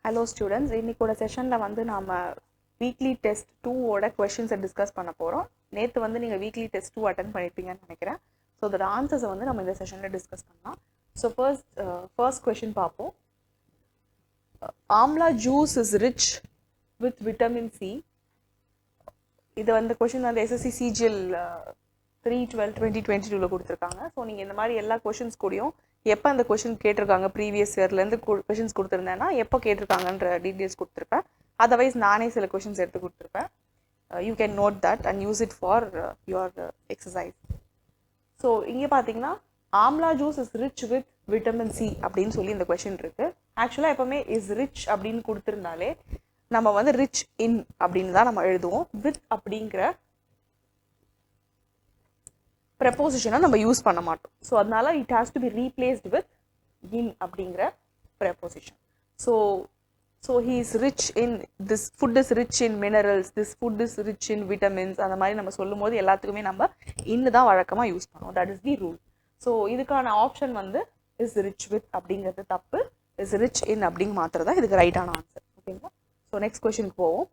Hello students, இன்னைக்கோட செஷன்ல வந்து நாம weekly test 2 ஓட क्वेश्चंस டிஸ்கஸ் பண்ண போறோம். நேத்து வந்து நீங்க வீக்லி டெஸ்ட் 2 அட்டெண்ட் பண்ணிருப்பீங்கன்னு நினைக்கிறேன். சோ அதோட ஆன்சர்ஸ் வந்து நம்ம இந்த செஷன்ல டிஸ்கஸ் பண்ணலாம். சோ ஃபர்ஸ்ட் क्वेश्चन பாப்போம். Amla juice is rich with vitamin C. இது வந்து क्वेश्चन வந்து SSC CGL 3/12/2022 ல கொடுத்திருக்காங்க. சோ நீங்க இந்த மாதிரி எல்லா क्वेश्चंस கூடயும் எப்ப அந்த क्वेश्चन கேட்டிருக்காங்க ப்ரீவியஸ் இயர்ல இருந்து क्वेश्चंस கொடுத்திருந்தேனா எப்ப கேட்டிருக்காங்கன்ற டீடைல்ஸ் கொடுத்திருப்பேன். அதர்வைஸ் நானே சில क्वेश्चंस எடுத்து கொடுத்திருப்பேன். You can note that and use it for your exercise. So இங்க பாத்தீங்கன்னா amla juice is rich with vitamin C அப்படின்னு சொல்லி இந்த क्वेश्चन இருக்கு. ஆக்சுவலா எப்பவுமே இஸ் ரிச் அப்படின்னு கொடுத்திருந்தாலே நம்ம வந்து ரிச் இன் அப்படின்னு தான் நம்ம எழுதுவோம். வித் அப்படிங்கிற preposition நம்ம யூஸ் பண்ண மாட்டோம். ஸோ அதனால it has to be replaced with in அப்படிங்கிற preposition. So he is rich in, this food is rich in minerals, this food is rich in vitamins. அந்த மாதிரி நம்ம சொல்லும் போது எல்லாத்துக்குமே நம்ம in தான் வழக்கமா யூஸ் பண்ணுவோம். That is the rule. So இதுக்கான ஆப்ஷன் வந்து is rich with அப்படிங்கிறது தப்பு, is rich in அப்படிங்க மாத்திரதா இதுக்கு ரைட்டான ஆன்சர். ஓகேங்களா? ஸோ நெக்ஸ்ட் கொஸ்டினுக்கு போவோம்.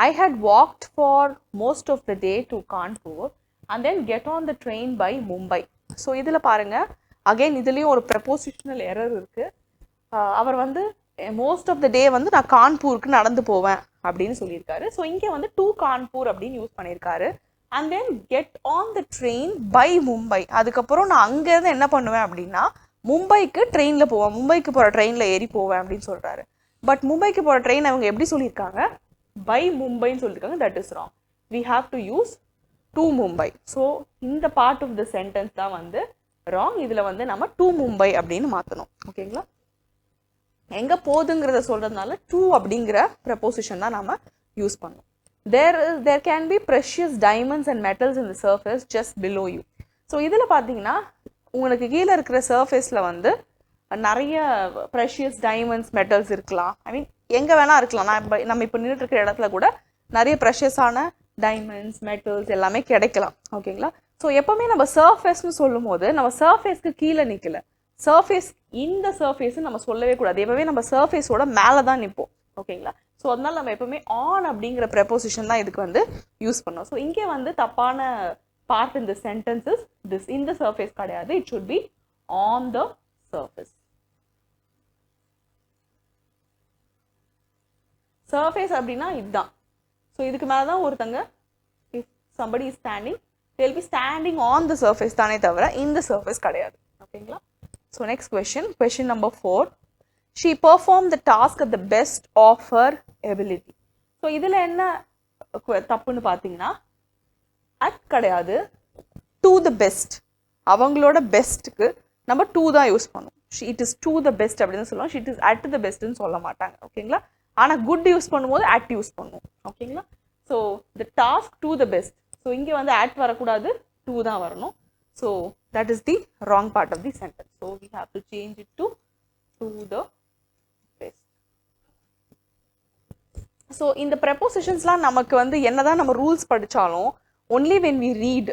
I had walked for most of the day to Kanpur and then get on the train by Mumbai. So இதில் பாருங்க அகெயின் இதுலேயும் ஒரு ப்ரெப்போசிஷனல் எரர் இருக்கு. அவர் வந்து மோஸ்ட் ஆஃப் த டே வந்து நான் கான்பூருக்கு நடந்து போவேன் அப்படின்னு சொல்லியிருக்காரு. ஸோ இங்கே வந்து டு கான்பூர் அப்படின்னு யூஸ் பண்ணியிருக்காரு. And then get on the train by Mumbai. அதுக்கப்புறம் நான் அங்கேருந்து என்ன பண்ணுவேன் அப்படின்னா மும்பைக்கு ட்ரெயினில் போவேன், மும்பைக்கு போகிற ட்ரெயினில் ஏறி போவேன் அப்படின்னு சொல்கிறாரு. பட் மும்பைக்கு போகிற ட்ரெயின் அவங்க எப்படி சொல்லியிருக்காங்க? பை மும்பைன்னு சொல்லியிருக்காங்க. That is wrong. We have to use to Mumbai. So இந்த பார்ட் ஆஃப் த சென்டென்ஸ் தான் வந்து ராங். இதில் வந்து நம்ம டு மும்பை அப்படின்னு மாற்றணும். ஓகேங்களா? எங்கே போகுதுங்கிறத சொல்கிறதுனால டு அப்படிங்கிற ப்ரெப்போசிஷன் தான் நம்ம யூஸ் பண்ணணும். There can be precious diamonds and metals in the surface just below you. So இதில் பார்த்தீங்கன்னா உங்களுக்கு கீழே இருக்கிற சர்ஃபேஸில் வந்து நிறைய ப்ரெஷியஸ் டைமண்ட்ஸ் மெட்டல்ஸ் இருக்கலாம். ஐ மீன் எங்கே வேணால் இருக்கலாம். நம்ம இப்போ நின்றுட்டு இருக்கிற இடத்துல கூட நிறைய ப்ரெஷியஸான டைமண்ட்ஸ் மெட்டல்ஸ் எல்லாமே கிடைக்கலாம். ஓகேங்களா? ஸோ எப்பவுமே நம்ம சர்ஃபேஸ்னு சொல்லும் போது நம்ம சர்ஃபேஸ்க்கு கீழே நிற்கல, சர்ஃபேஸ் இந்த சர்ஃபேஸ் நம்ம சொல்லவே கூடாது. எப்பவுமே நம்ம சர்ஃபேஸோட மேலே தான் நிற்போம். ஓகேங்களா? ஸோ அதனால நம்ம எப்பவுமே ஆன் அப்படிங்கிற ப்ரெப்போசிஷன் தான் இதுக்கு வந்து யூஸ் பண்ணோம். ஸோ இங்கே வந்து தப்பான பார்ட் இந்த சென்டென்சஸ் திஸ் இந்த சர்ஃபேஸ் கிடையாது. It should be on the surface. Surface அப்படின்னா இதுதான். ஸோ இதுக்கு மேலே தான் ஒருத்தங்க if somebody is standing they will be standing on the surface தானே தவிர இந்த சர்ஃபேஸ் கிடையாது. ஓகேங்களா? So next question number 4. She performed the task at the best of her ability. So இதில் என்ன தப்புன்னு பார்த்தீங்கன்னா அட் கிடையாது, டு த பெஸ்ட். அவங்களோட பெஸ்ட்டுக்கு நம்ம டூ தான் யூஸ் பண்ணுவோம். It is to the best அப்படின்னு சொல்லுவோம். இட் இஸ் அட் த பெஸ்ட்னு சொல்ல மாட்டாங்க. ஓகேங்களா? ஆனால் குட் யூஸ் பண்ணும்போது அட் யூஸ் பண்ணுவோம். ஓகேங்களா? So the task to the best. So இங்கே வந்து அட் வரக்கூடாது, டூ தான் வரணும். So that is the wrong part of the sentence. So we have to change it to the best. So இந்த ப்ரெப்போசிஷன்ஸ்லாம் நமக்கு வந்து என்னதான் நம்ம ரூல்ஸ் படித்தாலும் ஒன்லி வென் வி ரீட்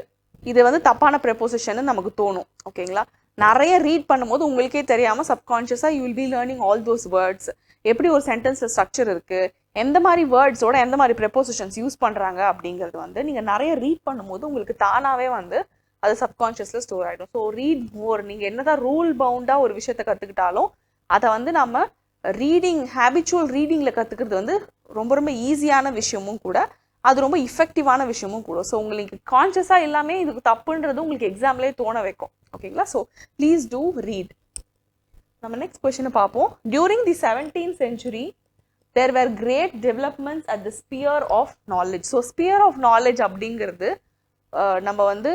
இது வந்து தப்பான ப்ரெப்போசிஷன் நமக்கு தோணும். ஓகேங்களா? நிறைய ரீட் பண்ணும்போது உங்களுக்கே தெரியாமல் சப்கான்ஷியஸாக you will be learning all those words. எப்படி ஒரு சென்டென்ஸில் ஸ்ட்ரக்சர் இருக்குது, எந்த மாதிரி வேர்ட்ஸோட எந்த மாதிரி ப்ரெப்போசிஷன்ஸ் யூஸ் பண்ணுறாங்க அப்படிங்கிறது வந்து நீங்கள் நிறைய ரீட் பண்ணும்போது உங்களுக்கு தானாகவே வந்து அது சப்கான்ஷியஸில் ஸ்டோர் ஆகிடும். ஸோ ரீட் மோர். நீங்கள் என்னதான் ரூல் பவுண்டாக ஒரு விஷயத்தை கற்றுக்கிட்டாலும் அதை வந்து நம்ம ரீடிங் ஹேபிச்சுவல் ரீடிங்கில் கற்றுக்கிறது வந்து ரொம்ப ரொம்ப ஈஸியான விஷயமும் கூட, அது ரொம்ப இஃபெக்டிவான விஷயமும் கூட. ஸோ உங்களுக்கு கான்ஷியஸாக எல்லாமே இதுக்கு தப்புன்றது உங்களுக்கு எக்ஸாம்லேயே தோண வைக்கும். ஓகேங்களா? So please do read. நம்ம நெக்ஸ்ட் கொஸ்டினை பார்ப்போம். During the 17th century there were great developments at the sphere of knowledge. So sphere of knowledge அப்படிங்கிறது நம்ம வந்து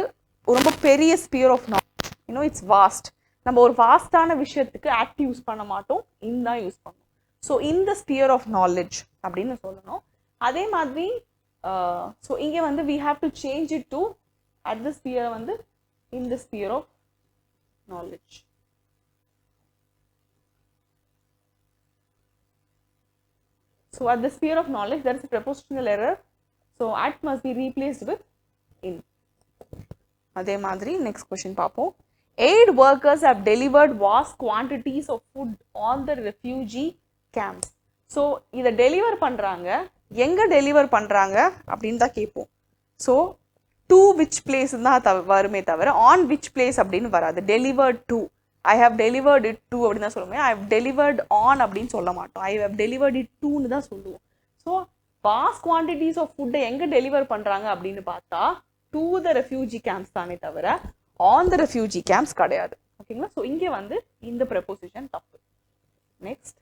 ரொம்ப பெரிய sphere of knowledge. You know it's vast. நம்ம ஒரு வாஸ்டான விஷயத்துக்கு ஆக்ட் யூஸ் பண்ண மாட்டோம், இன் தான் யூஸ் பண்ணுவோம். ஸோ இந்த ஸ்பியர் ஆஃப் நாலேஜ் அப்படின்னு சொல்லணும். அதே மாதிரி ஸோ இங்கே வந்து we have to change it to at the sphere வந்து in the sphere of knowledge. So at the sphere of knowledge there is a prepositional error. So at must be replaced with in. அதே மாதிரி next question பார்ப்போம். Aid workers have delivered vast quantities of food on the refugee camps. So இதை deliver பண்ணுறாங்க, எங்கே deliver பண்ணுறாங்க அப்படின்னு தான் கேட்போம். ஸோ டு விச் பிளேஸ் தான் வருமே தவிர ஆன் விச் பிளேஸ் அப்படின்னு வராது. Delivered to, I have delivered it to அப்படின்னு தான் சொல்லுவோம். ஐ ஹவ் டெலிவர்ட் ஆன் அப்படின்னு சொல்ல மாட்டோம், ஐ ஹவ் டெலிவர்ட் இட் டூன்னு தான் சொல்லுவோம். ஸோ வாஸ்ட் குவான்டிட்டிஸ் ஆஃப் ஃபுட்டை எங்கே டெலிவர் பண்ணுறாங்க அப்படின்னு பார்த்தா டு த ரெஃப்யூஜி கேம்ப்ஸ் தானே தவிர ஆன் த ரெஃப்யூஜி கேம்ப்ஸ் கிடையாது. ஓகேங்களா? ஸோ இங்கே வந்து இந்த ப்ரெப்போசிஷன் தப்பு. Next,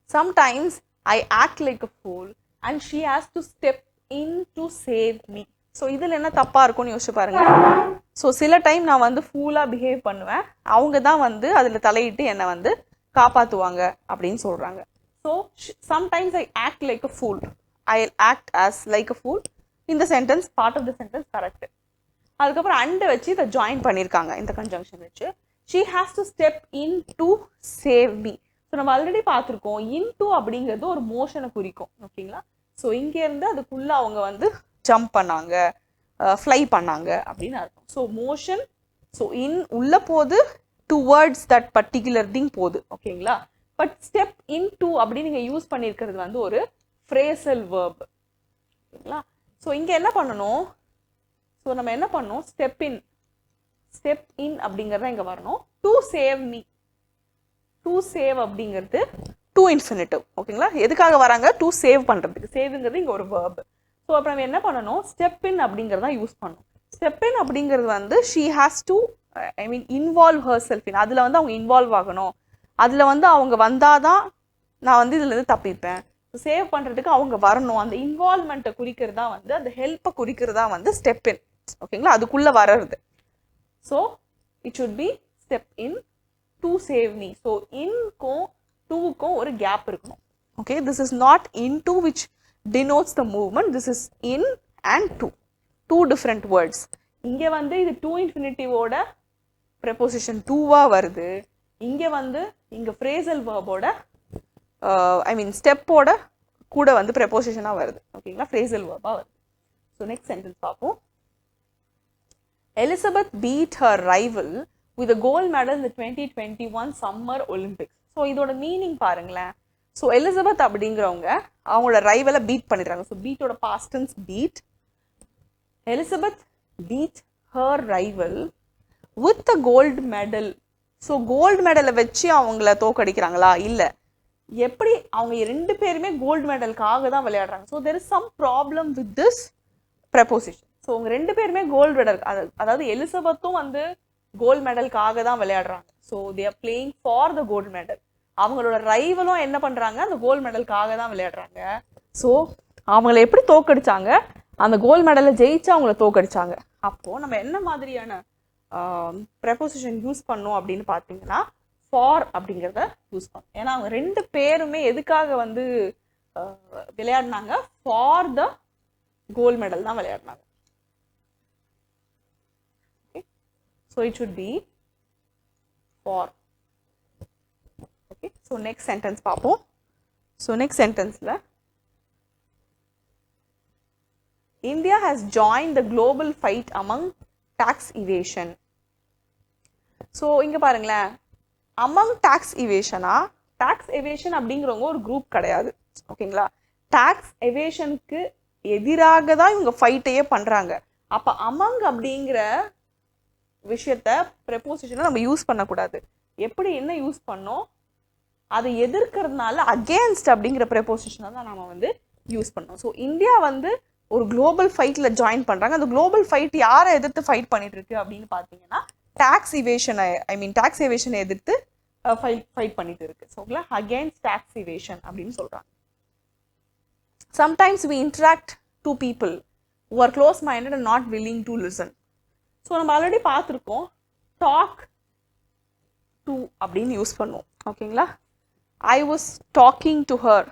sometimes I act like a fool and she has to step in to save me. So இதில் என்ன தப்பாக இருக்கும்னு யோசிச்சு பாருங்க. ஸோ சில டைம் நான் வந்து ஃபூலாக பிஹேவ் பண்ணுவேன், அவங்க தான் வந்து அதில் தலையிட்டு என்னை வந்து காப்பாற்றுவாங்க அப்படின்னு சொல்கிறாங்க. So sometimes I act like a fool, I'll act as like a fool. இந்த sentence part of the sentence correct. அதுக்கப்புறம் அண்டை வச்சு இதை ஜாயின் பண்ணியிருக்காங்க இந்த கன்ஜங்ஷன் வச்சு. she has to step in to save me. So நம்ம ஆல்ரெடி பார்த்துருக்கோம், இன்டு அப்படிங்கிறது ஒரு மோஷனை குறிக்கும். ஓகேங்களா? ஸோ இங்கேருந்து அதுக்குள்ளே அவங்க வந்து ஜம்ப் பண்ணாங்க, ஃப்ளை பண்ணாங்க அப்படின்னு அர்த்தம். ஸோ மோஷன், ஸோ இன் உள்ள போது டுவர்ட்ஸ் தட் பர்டிகுலர் திங் போகுது. ஓகேங்களா? பட் ஸ்டெப் இன் டு அப்படின்னு நீங்கள் யூஸ் பண்ணியிருக்கிறது வந்து ஒரு ஃப்ரேசல் வேர்ப். ஓகேங்களா? ஸோ இங்கே என்ன பண்ணணும், ஸோ நம்ம என்ன பண்ணணும், ஸ்டெப் இன் அப்படிங்கிறத இங்கே வரணும். To save me, to save அப்படிங்கிறது டு இன்ஃபினிட்டிவ். ஓகேங்களா? எதுக்காக வராங்க, டு சேவ் பண்ணுறதுக்கு. சேவுங்கிறது இங்கே ஒரு வேர்ப். ஸோ அப்புறம் நம்ம என்ன பண்ணணும், ஸ்டெப் இன் அப்படிங்கிறத யூஸ் பண்ணணும். ஸ்டெப் இன் அப்படிங்கிறது வந்து she has to involve her self in, அதில் வந்து அவங்க இன்வால்வ் ஆகணும், அதில் வந்து அவங்க வந்தால் தான் நான் வந்து இதுலேருந்து தப்பிப்பேன். சேவ் பண்ணுறதுக்கு அவங்க வரணும். அந்த இன்வால்வ்மெண்ட்டை குறிக்கிறதா வந்து, அந்த ஹெல்ப்பை குறிக்கிறதா வந்து ஸ்டெப் இன். ஓகேங்களா? அதுக்குள்ளே வர்றது. So it should be step in to save me. So இன்க்கும் டூக்கும் ஒரு கேப் இருக்கணும். Okay, this is not in to which denotes the movement, this is in and to, two different words. இங்கே வந்து இது டு இன்ஃபினிட்டிவோட ப்ரெப்போசிஷன் டூவா வருது, இங்கே வந்து இங்கே ஃப்ரேசல் வேர்போட ஐ மீன் ஸ்டெப்போட கூட வந்து ப்ரெப்போசிஷனாக வருது. ஓகேங்களா? ஃப்ரேசல் வேர்பாக வருது. ஸோ நெக்ஸ்ட் சென்டென்ஸ் பார்ப்போம். Elizabeth beat her rival with a gold medal in the 2021 Summer Olympics. So இதோட மீனிங் பாருங்களேன். ஸோ எலிசபெத் அப்படிங்கிறவங்க அவங்களோட ரைவலை பீட் பண்ணிடுறாங்க. ஸோ பீட்டோட past tense beat. Elizabeth beat her rival with a gold medal. So gold மெடலை வச்சு அவங்கள தோக்கடிக்கிறாங்களா? இல்லை. எப்படி அவங்க ரெண்டு பேருமே கோல்டு மெடலுக்காக தான் விளையாடுறாங்க. So there is some problem with this preposition. So அவங்க ரெண்டு பேருமே கோல்டு மெடல், அதாவது எலிசபெத்தும் வந்து கோல்டு மெடலுக்காக தான் விளையாடுறாங்க. So they are playing for the gold medal. அவங்களோட ரைவலும் என்ன பண்ணுறாங்க, அந்த கோல்டு மெடலுக்காக தான் விளையாடுறாங்க. ஸோ அவங்கள எப்படி தோக்கடிச்சாங்க, அந்த கோல்டு மெடலை ஜெயிச்சு அவங்கள தோக்கடிச்சாங்க. அப்போது நம்ம என்ன மாதிரியான ப்ரெப்போசிஷன் யூஸ் பண்ணோம் அப்படின்னு பார்த்தீங்கன்னா ஃபார் அப்படிங்கிறத யூஸ் பண்ணோம். ஏன்னா அவங்க ரெண்டு பேருமே எதுக்காக வந்து விளையாடினாங்க, ஃபார் த கோல்டு மெடல் தான் விளையாடினாங்க. Okay, so it should be for. Okay, so next sentence பார்ப்போம். ஸோ நெக்ஸ்ட் சென்டென்ஸில் India has joined the global fight among tax evasion. So இங்கே பாருங்களேன், among tax evasion-ஆ, tax evasion அப்படிங்கிறவங்க ஒரு குரூப் கிடையாது. ஓகேங்களா? டாக்ஸ் எவேஷனுக்கு எதிராக தான் இவங்க ஃபைட்டையே பண்ணுறாங்க. அப்போ among அப்படிங்கிற விஷயத்த ப்ரெப்போசிஷனை நம்ம யூஸ் பண்ணக்கூடாது. எப்படி என்ன யூஸ் பண்ணோம், அதை எதிர்க்கிறதுனால அகேன்ஸ்ட் அப்படிங்கிற ப்ரெப்போசிஷனை தான் நம்ம வந்து யூஸ் பண்ணோம். ஸோ இந்தியா வந்து ஒரு குளோபல் ஃபைட்டில் ஜாயின் பண்ணுறாங்க. அந்த குளோபல் ஃபைட் யாரை எதிர்த்து ஃபைட் பண்ணிட்டு இருக்கு அப்படின்னு பார்த்தீங்கன்னா டாக்ஸ் இவேஷனை, ஐ மீன் டாக்ஸ் இவேஷனை எதிர்த்து ஃபைட் பண்ணிட்டு இருக்கு. ஸோ அகேன்ஸ்ட் டாக்ஸ் இவேஷன் அப்படின்னு சொல்கிறாங்க. Sometimes we interact to people who are close minded and not willing to listen. So நம்ம ஆல்ரெடி பார்த்துருக்கோம், டாக் டு அப்படின்னு யூஸ் பண்ணுவோம். ஓகேங்களா? I was talking to her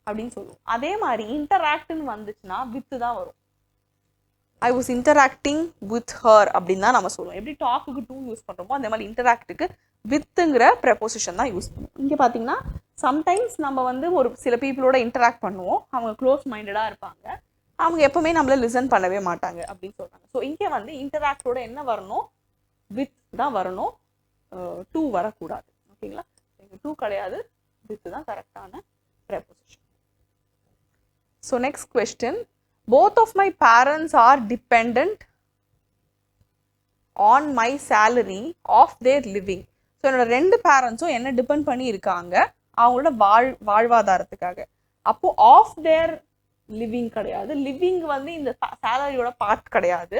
அப்படின்னு சொல்லுவோம். அதே மாதிரி இன்டராக்ட்னு வந்துச்சுன்னா வித்து தான் வரும். I was interacting with her அப்படின்னு தான் நம்ம சொல்லுவோம். எப்படி டாக்குக்கு டூ யூஸ் பண்ணுறோமோ அதே மாதிரி இன்டராக்டுக்கு வித்துங்கிற ப்ரெப்போசிஷன் தான் யூஸ் பண்ணுவோம். இங்கே பார்த்தீங்கன்னா சம்டைம்ஸ் நம்ம வந்து ஒரு சில பீப்புளோட இன்டராக்ட் பண்ணுவோம், அவங்க க்ளோஸ் மைண்டடாக இருப்பாங்க, அவங்க எப்பவுமே நம்மள லிசன் பண்ணவே மாட்டாங்க அப்படின்னு சொல்கிறாங்க. ஸோ இங்கே வந்து இன்டராக்டோட என்ன வரணும், வித் தான் வரணும், டூ வரக்கூடாது. ஓகேங்களா? டூ கிடையாது, இதுதான் கரெக்டான preposition. So next question, both of my parents are dependent on my salary of their living. So என்னோட ரெண்டு பேரண்ட்ஸும் என்ன டிபெண்ட் பண்ணி இருக்காங்க அவங்களோட வாழ்வாதாரத்துக்காக. அப்போ ஆஃப் தேர் லிவிங் கிடையாது, லிவிங் வந்து இந்த சேலரியோட பார்ட் கிடையாது.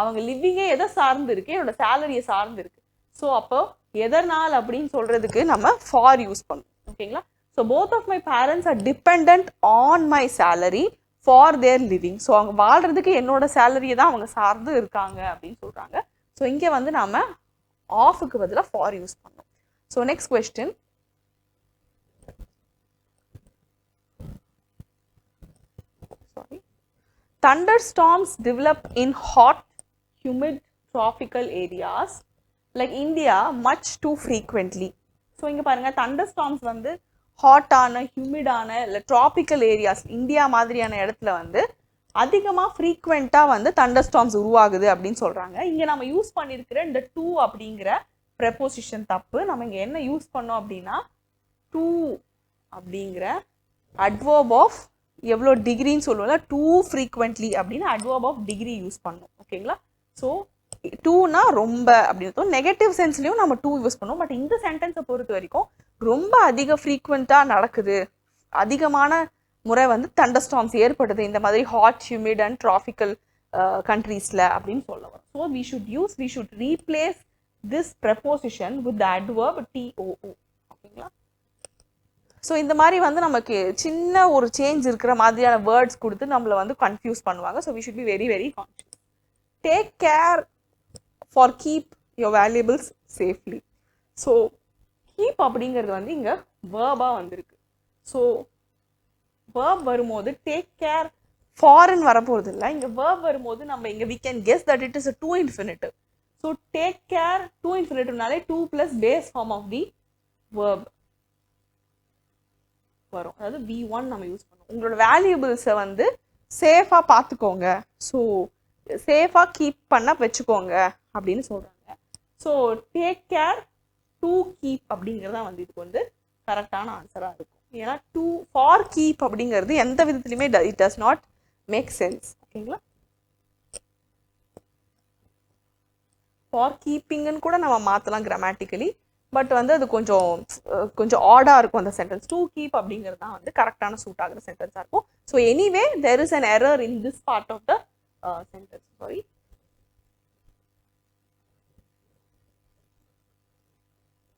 அவங்க லிவிங்கே எதை சார்ந்து இருக்கு, என்னோட சேலரியை சார்ந்து இருக்கு. ஸோ அப்போ எதனால் அப்படின்னு சொல்றதுக்கு நம்ம ஃபார் யூஸ் பண்ணுவோம். ஓகேங்களா? So both of my parents are depend on my salary for their living. So அவங்க வாழ்றதுக்கு என்னோட சேலரியை தான் அவங்க சார்ந்து இருக்காங்க அப்படின்னு சொல்றாங்க. ஸோ இங்கே வந்து நாம ஆஃப்க்கு பதிலாக ஃபார் யூஸ் பண்ணோம். So next question, thunderstorms develop in hot, humid tropical areas like India much too frequently. So இங்கே பாருங்க, thunderstorms வந்து ஹாட்டான, ஹியூமிடான இல்லை ட்ராபிக்கல் ஏரியாஸ் இந்தியா மாதிரியான இடத்துல வந்து அதிகமாக ஃப்ரீக்வெண்ட்டாக வந்து thunderstorms உருவாகுது அப்படின்னு சொல்கிறாங்க. இங்கே நம்ம யூஸ் பண்ணியிருக்கிற இந்த டூ அப்படிங்கிற ப்ரெப்போசிஷன் தப்பு. நம்ம இங்கே என்ன யூஸ் பண்ணோம் அப்படின்னா டூ அப்படிங்கிற அட்வர்ப் ஆஃப் எவ்வளோ டிகிரின்னு சொல்லுவோம்ல, டூ ஃப்ரீக்வெண்ட்லி அப்படின்னு அட்வர்ப் ஆஃப் டிகிரி யூஸ் பண்ணோம். ஓகேங்களா? ஸோ டூனா ரொம்ப அப்படின்னு நெகட்டிவ் சென்ஸ்லையும் நம்ம டூ யூஸ் பண்ணுவோம். பட் இந்த சென்டென்ஸை பொறுத்த வரைக்கும் ரொம்ப அதிக ஃப்ரீக்வெண்ட்டாக நடக்குது, அதிகமான முறை வந்து thunderstorms ஏற்படுது இந்த மாதிரி ஹாட், ஹியூமிட் அண்ட் ட்ராபிக்கல் கண்ட்ரீஸில் அப்படின்னு சொல்ல வரும். So we should replace this preposition with the adverb TOO. ஓகேங்களா? ஸோ இந்த மாதிரி வந்து நமக்கு சின்ன ஒரு சேஞ்ச் இருக்கிற மாதிரியான வேர்ட்ஸ் கொடுத்து நம்மளை வந்து கன்ஃபியூஸ் பண்ணுவாங்க. So we should be very very conscious. Take care for keep your valuables safely. So keep அப்படிங்கிறது வந்து இங்கே வேர்பாக வந்திருக்கு. ஸோ வேர்ப் வரும்போது டேக் கேர் ஃபாரின் வரப்போகிறது இல்லை. இங்கே வேர்ப் வரும்போது நம்ம இங்கே we can guess that it is a to infinitive. So take care to இன்ஃபினிட்டிவ்னாலே to plus base form of the verb வரும். அதாவது V1 நம்ம யூஸ் பண்ணுவோம். உங்களோட வேல்யூபிள்ஸை வந்து சேஃபாக பார்த்துக்கோங்க, ஸோ சேஃபாக கீப் பண்ண வச்சுக்கோங்க அப்படின்னு சொல்கிறாங்க. So take care to keep அப்படிங்கிறது தான் வந்து இதுக்கு வந்து கரெக்டான ஆன்சராக இருக்கும். ஏன்னா டு ஃபார் கீப் அப்படிங்கிறது எந்த விதத்துலையுமே it does not make sense. ஓகேங்களா? ஃபார் கீப்பிங்னு கூட நம்ம மாற்றலாம் கிராமட்டிக்கலி, பட் வந்து அது கொஞ்சம் ஆடாக இருக்கும் அந்த சென்டென்ஸ். டு கீப் அப்படிங்கிறது தான் வந்து கரெக்டான சூட் ஆகிற சென்டென்ஸாக இருக்கும். So anyway there is an error in this part of the sentence. Sorry.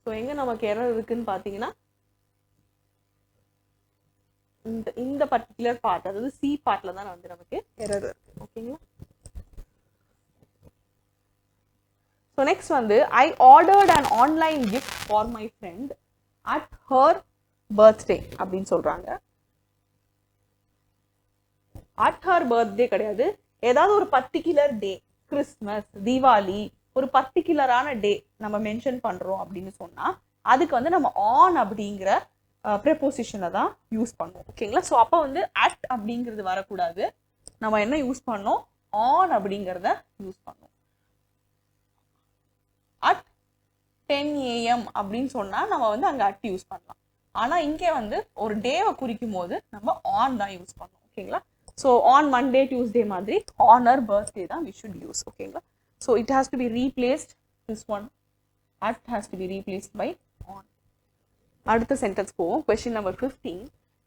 So எங்கே நமக்கு எரர் இருக்குன்னு பார்த்தீங்கன்னா இந்த பர்டிகுலர் பார்ட், அதாவது சி பார்ட்டில் தான் வந்து நமக்கு எரர் இருக்கு. ஓகேங்களா? So next வந்து I ordered an online gift for my friend at her birthday அப்படின்னு சொல்றாங்க. at her birthday கிடையாது, ஏதாவது ஒரு பர்டிகுலர் டே, கிறிஸ்மஸ், தீபாவளி, ஒரு பர்டிகுலரான டே நம்ம மென்ஷன் பண்றோம் அப்படின்னு சொன்னா அதுக்கு வந்து நம்ம ஆன் அப்படிங்கிற ப்ரெப்போசிஷனை தான் யூஸ் பண்ணுவோம். ஓகேங்களா? ஸோ அப்போ வந்து at அப்படிங்கிறது வரக்கூடாது, நம்ம என்ன யூஸ் பண்ணோம், ஆன் அப்படிங்கிறத யூஸ் பண்ணோம். at 10 AM அப்படின்னு சொன்னா நம்ம வந்து அங்க at யூஸ் பண்ணலாம். ஆனா இங்கே வந்து ஒரு டேவை குறிக்கும் போது நம்ம ஆன் தான் யூஸ் பண்ணோம். ஓகேங்களா? ஸோ ஆன் மண்டே, டியூஸ்டே மாதிரி ஆன் ஆர் பர்த்டே தான் we should use. ஓகேங்களா? So it has to be replaced, this one at has to be replaced by on. அடுத்த சென்டென்ஸ் போவோம். question number 15,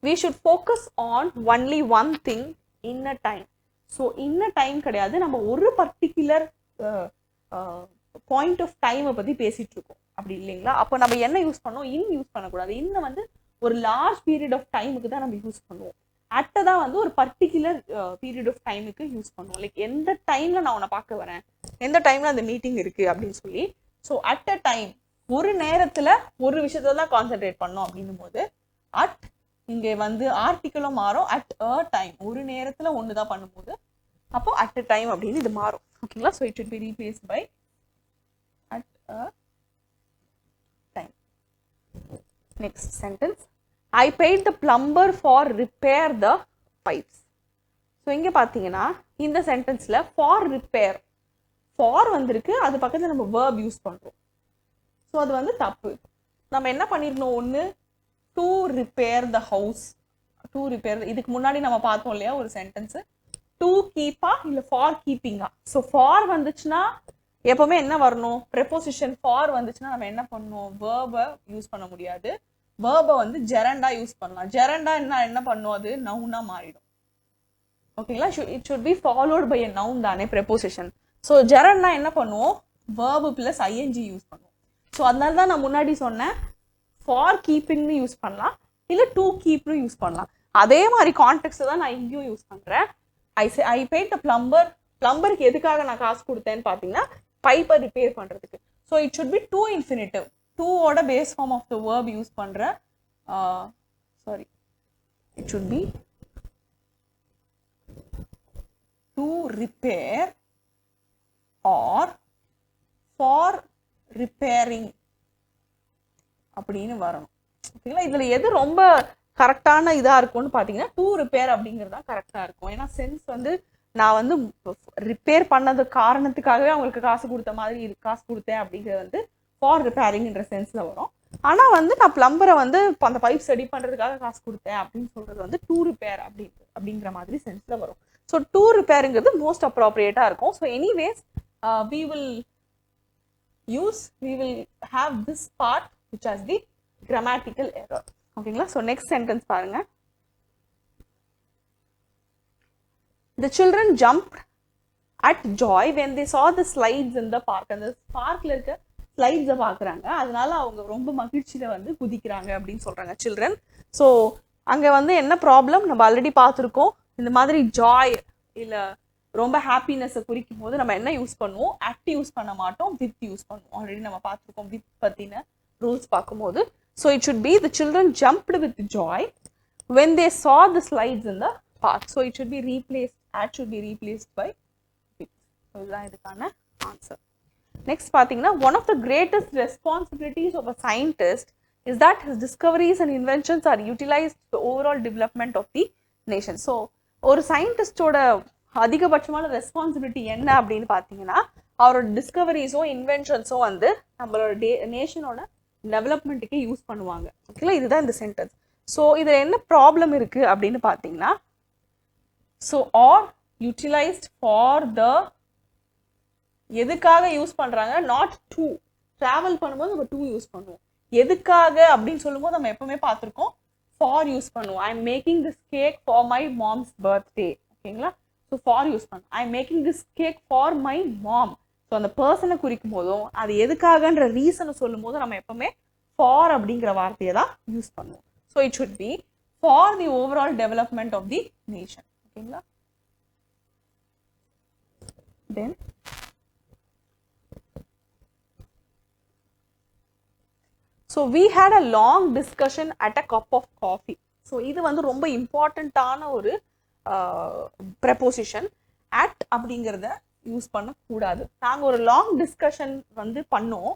we should focus on only one thing in a time. So in a time கிடையாது, நம்ம ஒரு particular point of டைமை பற்றி பேசிட்டு இருக்கோம் அப்படி இல்லைங்களா? அப்போ நம்ம என்ன யூஸ் பண்ணோம், இன் யூஸ் பண்ணக்கூடாது. இன்னும் வந்து ஒரு லார்ஜ் பீரியட் ஆஃப் டைமுக்கு தான் நம்ம யூஸ் பண்ணுவோம். அட்டை தான் வந்து ஒரு பர்டிகுலர் பீரியட் ஆஃப் டைமுக்கு யூஸ் பண்ணுவோம். லைக் எந்த டைம்ல நான் உன்னை பார்க்க வரேன், எந்த டைம்ல அந்த மீட்டிங் இருக்கு அப்படின்னு சொல்லி. ஸோ அட் அ டைம், ஒரு நேரத்துல ஒரு விஷயத்துல தான் கான்சென்ட்ரேட் பண்ணோம் அப்படின்னும் போது அட் இங்கே வந்து ஆர்டிக்கலும் மாறும். அட் அ டைம், ஒரு நேரத்துல ஒன்று தான் பண்ணும்போது அப்போ அட் அ டைம் அப்படின்னு இது மாறும். ஓகேங்களா? So it should be replaced by at a time. Next sentence, I paid the plumber for repair the pipes. So இங்கே பார்த்தீங்கன்னா இந்த சென்டென்ஸில் ஃபார் ரிப்பேர், ஃபார் வந்திருக்கு, அது பக்கத்தில் நம்ம வேர்ப் யூஸ் பண்ணுறோம். ஸோ அது வந்து தப்பு. நம்ம என்ன பண்ணிடணும், ஒன்று to repair the house. To repair, இதுக்கு முன்னாடி நம்ம பார்த்தோம் இல்லையா ஒரு சென்டென்ஸ், டு கீப்பா இல்லை ஃபார் கீப்பிங்கா. ஸோ ஃபார் வந்துச்சுன்னா எப்பவுமே என்ன வரணும், ப்ரெப்போசிஷன் ஃபார் வந்துச்சுன்னா நம்ம என்ன பண்ணணும், வேர்பை யூஸ் பண்ண முடியாது. வேர்பை வந்து ஜெரண்டா யூஸ் பண்ணலாம். ஜெரண்டா என்ன பண்ணும், அது நவுனா மாறிடும். ஓகேங்களா, it should be followed by a noun தானே ப்ரெப்போசிஷன். ஸோ ஜெரண்டா என்ன பண்ணுவோம், வேர்பு பிளஸ் ஐஎன்ஜி யூஸ் பண்ணுவோம். ஸோ அதனால தான் நான் முன்னாடி சொன்னேன் ஃபார் கீப்பிங்னு யூஸ் பண்ணலாம், இல்லை டு கீப்னு யூஸ் பண்ணலாம். அதே மாதிரி கான்டெக்ட் தான் நான் இங்கேயும் யூஸ் பண்ணுறேன். ஐ பெய்ட் த பிளம்பர். பிளம்பருக்கு எதுக்காக நான் காசு கொடுத்தேன்னு பார்த்தீங்கன்னா பைப்பை ரிப்பேர் பண்ணுறதுக்கு. So it should be to infinitive. டூவோட base form of the verb use பண்ணுற, sorry, it should be to repair or for repairing அப்படின்னு வரணும். ஓகேங்களா, இதில் எது ரொம்ப கரெக்டான இதாக இருக்கும்னு பார்த்தீங்கன்னா டு ரிப்பேர் அப்படிங்கிறது தான் கரெக்டாக இருக்கும். ஏன்னா சென்ஸ் வந்து நான் வந்து ரிப்பேர் பண்ணது காரணத்துக்காகவே அவங்களுக்கு காசு கொடுத்த மாதிரி காசு கொடுத்தேன் அப்படிங்கிறது வந்து ஃபார் ரிப்பேரிங்ன்ற சென்ஸில் வரும். ஆனால் வந்து நான் பிளம்பரை வந்து அந்த பைப் ரெடி பண்ணுறதுக்காக காசு கொடுத்தேன் அப்படின்னு சொல்கிறது வந்து டு ரிப்பேர் அப்படிங்கிற மாதிரி சென்ஸில் வரும். ஸோ டு ரிப்பேருங்கிறது மோஸ்ட் அப்ராப்ரியேட்டாக இருக்கும். So anyways we will have this part which has the grammatical error. ஓகேங்களா, ஸோ நெக்ஸ்ட் சென்டென்ஸ் பாருங்க. The children jumped at joy when they saw the slides in the park. அந்த பார்க்ல இருக்க ஸ்லைட்ஸை பார்க்குறாங்க, அதனால அவங்க ரொம்ப மகிழ்ச்சியில வந்து குதிக்கிறாங்க அப்படின்னு சொல்றாங்க சில்ட்ரன். ஸோ அங்க வந்து என்ன ப்ராப்ளம் நம்ம ஆல்ரெடி பார்த்துருக்கோம். இந்த மாதிரி ஜாய் இல்லை ரொம்ப ஹாப்பினஸை குறிக்கும் போது நம்ம என்ன யூஸ் பண்ணுவோம், அட் யூஸ் பண்ண மாட்டோம், வித் யூஸ் பண்ணுவோம். ஆல்ரெடி நம்ம பார்த்துருக்கோம் வித் பற்றின ரூல்ஸ் பார்க்கும்போது. So it should be the children jumped with Joy when they saw the slides in the park. So it should be replaced, at should be replaced by with. So இதுதான் இதுக்கான answer. Next பார்த்தீங்கன்னா, one of the greatest responsibilities of a scientist is that his discoveries and inventions are utilized for the overall development of the nation. So ஒரு சயின்டிஸ்டோட அதிகபட்சமான responsibility என்ன அப்படின்னு பார்த்தீங்கன்னா, அவரோட டிஸ்கவரிஸும் இன்வென்ஷன்ஸும் வந்து நம்மளோட நேஷனோட டெவலப்மெண்ட்டுக்கு யூஸ் பண்ணுவாங்க. ஓகேங்களா, இதுதான் இந்த சென்டென்ஸ். ஸோ இதில் என்ன ப்ராப்ளம் இருக்குது அப்படின்னு பார்த்தீங்கன்னா, so are utilised for the, எதுக்காக யூஸ் பண்ணுறாங்க, நாட் டு. ட்ராவல் பண்ணும்போது நம்ம டு யூஸ் பண்ணுவோம். எதுக்காக அப்படின்னு சொல்லும்போது நம்ம எப்பவுமே பார்த்துருக்கோம் ஃபார் யூஸ் பண்ணுவோம். I am making this cake for my mom's birthday. ஓகேங்களா, ஸோ ஃபார் யூஸ் பண்ணும். I am making this cake for my mom. So அந்த பர்சனை குறிக்கும் போதும் அது எதுக்காகன்ற ரீசனை சொல்லும் போதும் நம்ம எப்பவுமே ஃபார் அப்படிங்கிற வார்த்தையை தான் யூஸ் பண்ணுவோம். So it should be for the overall development of the nation. ஓகேங்களா, then so we had a long discussion at a cup of coffee. So இது வந்து ரொம்ப இம்பார்ட்டண்ட்டான ஒரு ப்ரெப்போசிஷன். அட் அப்படிங்கிறத யூஸ் பண்ணக்கூடாது. நாங்கள் ஒரு லாங் டிஸ்கஷன் வந்து பண்ணோம்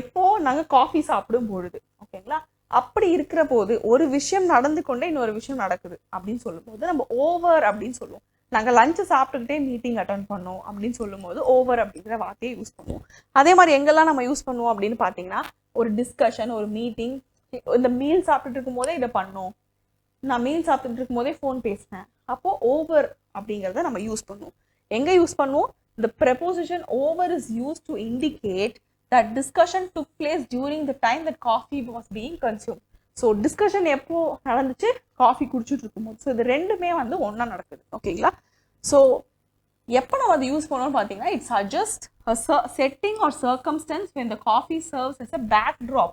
எப்போ நாங்கள் காஃபி சாப்பிடும் பொழுது. ஓகேங்களா, அப்படி இருக்கிற போது ஒரு விஷயம் நடந்து கொண்டே இன்னொரு விஷயம் நடக்குது அப்படின்னு சொல்லும்போது நம்ம ஓவர் அப்படின்னு சொல்லுவோம். நாங்கள் லஞ்சு சாப்பிட்டுக்கிட்டே மீட்டிங் அட்டன் பண்ணோம் அப்படின்னு சொல்லும்போது ஓவர் அப்படிங்கிற வார்த்தையை யூஸ் பண்ணுவோம். அதே மாதிரி எங்கெல்லாம் நம்ம யூஸ் பண்ணுவோம் அப்படின்னு பார்த்தீங்கன்னா, ஒரு டிஸ்கஷன், ஒரு மீட்டிங், இந்த மீல் சாப்பிட்டுட்டு இருக்கும் போதே இதை பண்ணோம், நான் மீல் சாப்பிட்டுட்டு இருக்கும் போதே ஃபோன் பேசினேன், அப்போ ஓவர் அப்படிங்கிறத நம்ம யூஸ் பண்ணுவோம். எங்கே யூஸ் பண்ணுவோம், the preposition over is used to indicate that discussion took place during the time that coffee was being consumed. So discussion எப்போ நடந்துச்சு, காஃபி குடிச்சிட்டு இருக்கும்போது. ஸோ இது ரெண்டுமே வந்து ஒன்றா நடக்குது. ஓகேங்களா, ஸோ எப்போ நம்ம அதை யூஸ் பண்ணோம்னு பார்த்தீங்கன்னா, it's suggest setting or circumstances when the coffee serves as a backdrop.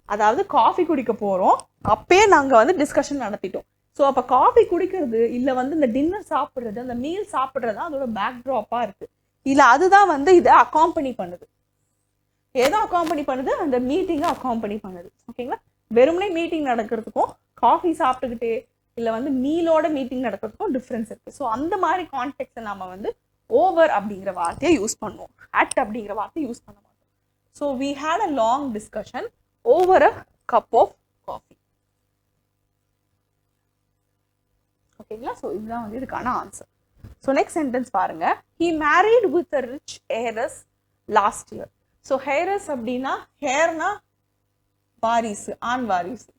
அதாவது காஃபி குடிக்க போகிறோம், அப்பயே நாங்கள் வந்து டிஸ்கஷன் நடத்திட்டோம். ஸோ அப்போ காஃபி குடிக்கிறது இல்லை வந்து இந்த டின்னர் சாப்பிட்றது, அந்த மீல் சாப்பிட்றது தான் அதோட பேக்ட்ராப்பாக இருக்குது. இல்லை அதுதான் வந்து இதை அக்காம்பனி பண்ணுது. ஏதோ அக்காம்பனி பண்ணுது, அந்த மீட்டிங்கை அக்காம்பனி பண்ணுது. ஓகேங்களா, வெறுமனே மீட்டிங் நடக்கிறதுக்கும் காஃபி சாப்பிட்டுக்கிட்டே இல்லை வந்து மீலோட மீட்டிங் நடக்கிறதுக்கும் டிஃப்ரென்ஸ் இருக்குது. ஸோ அந்த மாதிரி கான்டெக்ட்ஸை நம்ம வந்து ஓவர் அப்படிங்கிற வார்த்தையை யூஸ் பண்ணுவோம், அட் அப்படிங்கிற வார்த்தையை யூஸ் பண்ண மாட்டோம். So we had a long discussion over a cup of coffee. ஓகேங்களா, ஸோ இதுதான் வந்து இதுக்கான ஆன்சர். ஸோ நெக்ஸ்ட் சென்டென்ஸ் பாருங்க. He married with a rich heiress last year. So heiress அப்படின்னா, ஹேர்னா வாரிசு, ஆண் வாரிசு.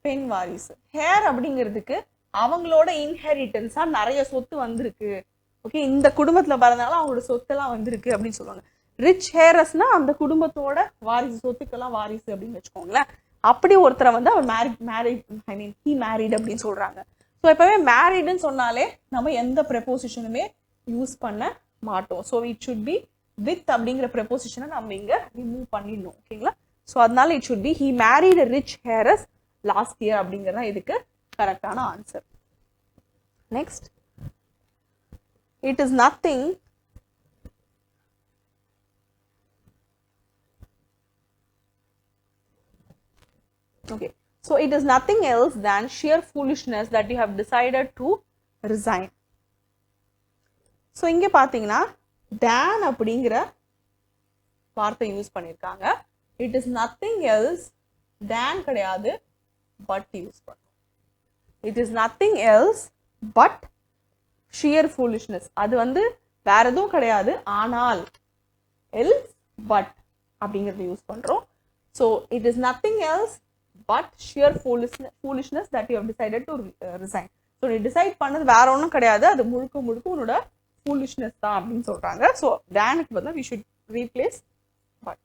பெண் வாரிசு. ஹேர் அப்படிங்கிறதுக்கு அவங்களோட இன்ஹெரிட்டன்ஸா நிறைய சொத்து வந்திருக்கு. ஓகே, இந்த குடும்பத்துல பிறந்தனால அவங்களோட சொத்தெல்லாம் வந்திருக்கு அப்படின்னு சொல்லுவாங்க. ரிச் ஹேரஸ்னா அந்த குடும்பத்தோட வாரிசு, சொத்துக்கெல்லாம் வாரிசு அப்படின்னு வச்சுக்கோங்களேன். அப்படி ஒருத்தரை வந்து அவர் ஹி மேரிட் அப்படின்னு சொல்றாங்க. ஸோ எப்பவுமே மேரிடுன்னு சொன்னாலே நம்ம எந்த ப்ரெப்போசிஷனுமே யூஸ் பண்ண மாட்டோம். So it should be with அப்படிங்கிற ப்ரெப்போசிஷனை நம்ம இங்க ரிமூவ் பண்ணிடணும். ஓகேங்களா? ஸோ அதனால it should be he married rich heiress last year அப்படிங்கிறதா இதுக்கு கரெக்டான answer. Next, it is nothing okay, so it is nothing else than sheer foolishness that you have decided to resign. so இங்க பாத்தீங்கன்னா than அப்படிங்கிற வார்த்தை use பண்ணிருக்காங்க. it is nothing else than கிடையாது, but use பண்ணும். it is nothing else but sheer foolishness. அது வந்து வேற எதுவும் கிடையாது, ஆனால் else but அப்படிங்கிறது யூஸ் பண்றோம். so it is nothing else but sheer foolishness that you have decided to resign. so நீ டிசைட் பண்ணது வேற ஒன்றும் கிடையாது, அது முழுக்க முழுக்க உன்னோட foolishness தான் அப்படின்னு சொல்றாங்க. so thanக்கு பதிலா we should replace but.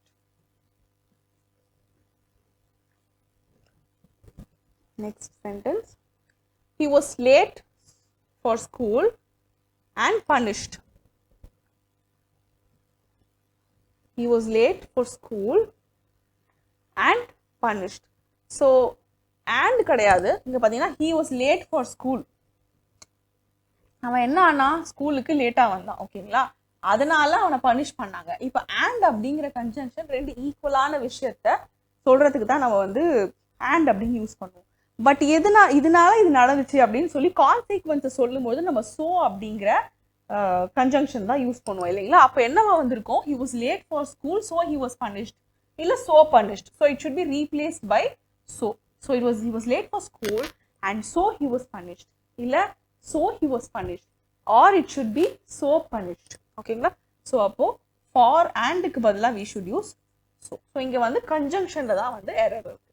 next sentence, he was late for school and punished. He was late for school and punished. so and கிடையாது, இங்க பாத்தீங்கன்னா he was late for school. அவன் என்ன ஆனா ஸ்கூலுக்கு லேட்டா வந்தான். ஓகேங்களா? அதனால அவனை பனிஷ் பண்ணாங்க. இப்ப and அப்படிங்கிற கன்ஜங்ஷன் ரெண்டு ஈக்குவலான விஷயத்த சொல்றதுக்கு தான் நம்ம வந்து and அப்படின்னு யூஸ் பண்ணுவோம். பட் இதனால இது நடந்துச்சு அப்படின்னு சொல்லி கான்சிக்வன்ஸை சொல்லும் போது நம்ம சோ அப்படிங்கிற கன்ஜங்ஷன் தான் யூஸ் பண்ணுவோம் இல்லைங்களா? அப்போ என்னவா வந்திருக்கும், he was late for school so he was punished, இல்ல so punished. so it should be replaced by so. so he was late for school and so he was punished, இல்ல so he was punished, or it should be so punished. ஓகேங்களா? so அப்போ for andக்கு பதிலா we should use so. so இங்க வந்து கன்ஜங்ஷன்ல தான் வந்து error இருக்கு.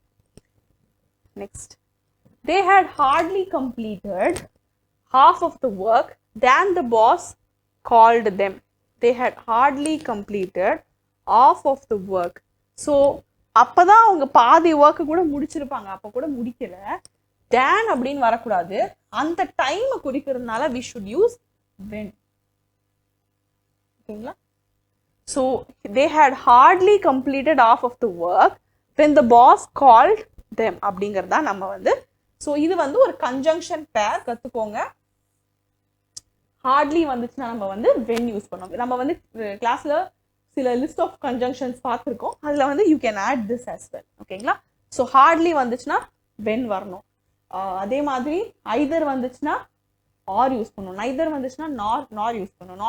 next, they had hardly completed half of the work than the boss called them. They had hardly completed half of the work. so அப்பதான் அவங்க பாதி ஒர்க் கூட முடிச்சிருப்பாங்க, அப்ப கூட முடிக்கல. than அப்படின்னு வரக்கூடாது, அந்த time குறிக்கிறதுனால we should use when. ஓகேங்களா? so they had hardly completed half of the work when the boss called them அப்படிங்கறதா நம்ம வந்து. so இது வந்து ஒரு கன்ஜங்ஷன் பேர் கத்துக்கோங்க. ஹார்ட்லி வந்துச்சுன்னா நம்ம வந்து when யூஸ் பண்ணுவோம். நம்ம வந்து கிளாஸ்ல சில லிஸ்ட் ஆஃப் கன்ஜங்ஷன்ஸ் பார்த்துருக்கோம், அதுல வந்து you can add this as well. ஓகேங்களா? ஸோ ஹார்ட்லி வந்துச்சுன்னா when வரணும். அதே மாதிரி ஐதர் வந்துச்சுன்னா ஆர் யூஸ் பண்ணுவோம், நைதர் வந்துச்சுன்னா நார் யூஸ் பண்ணுவோம்,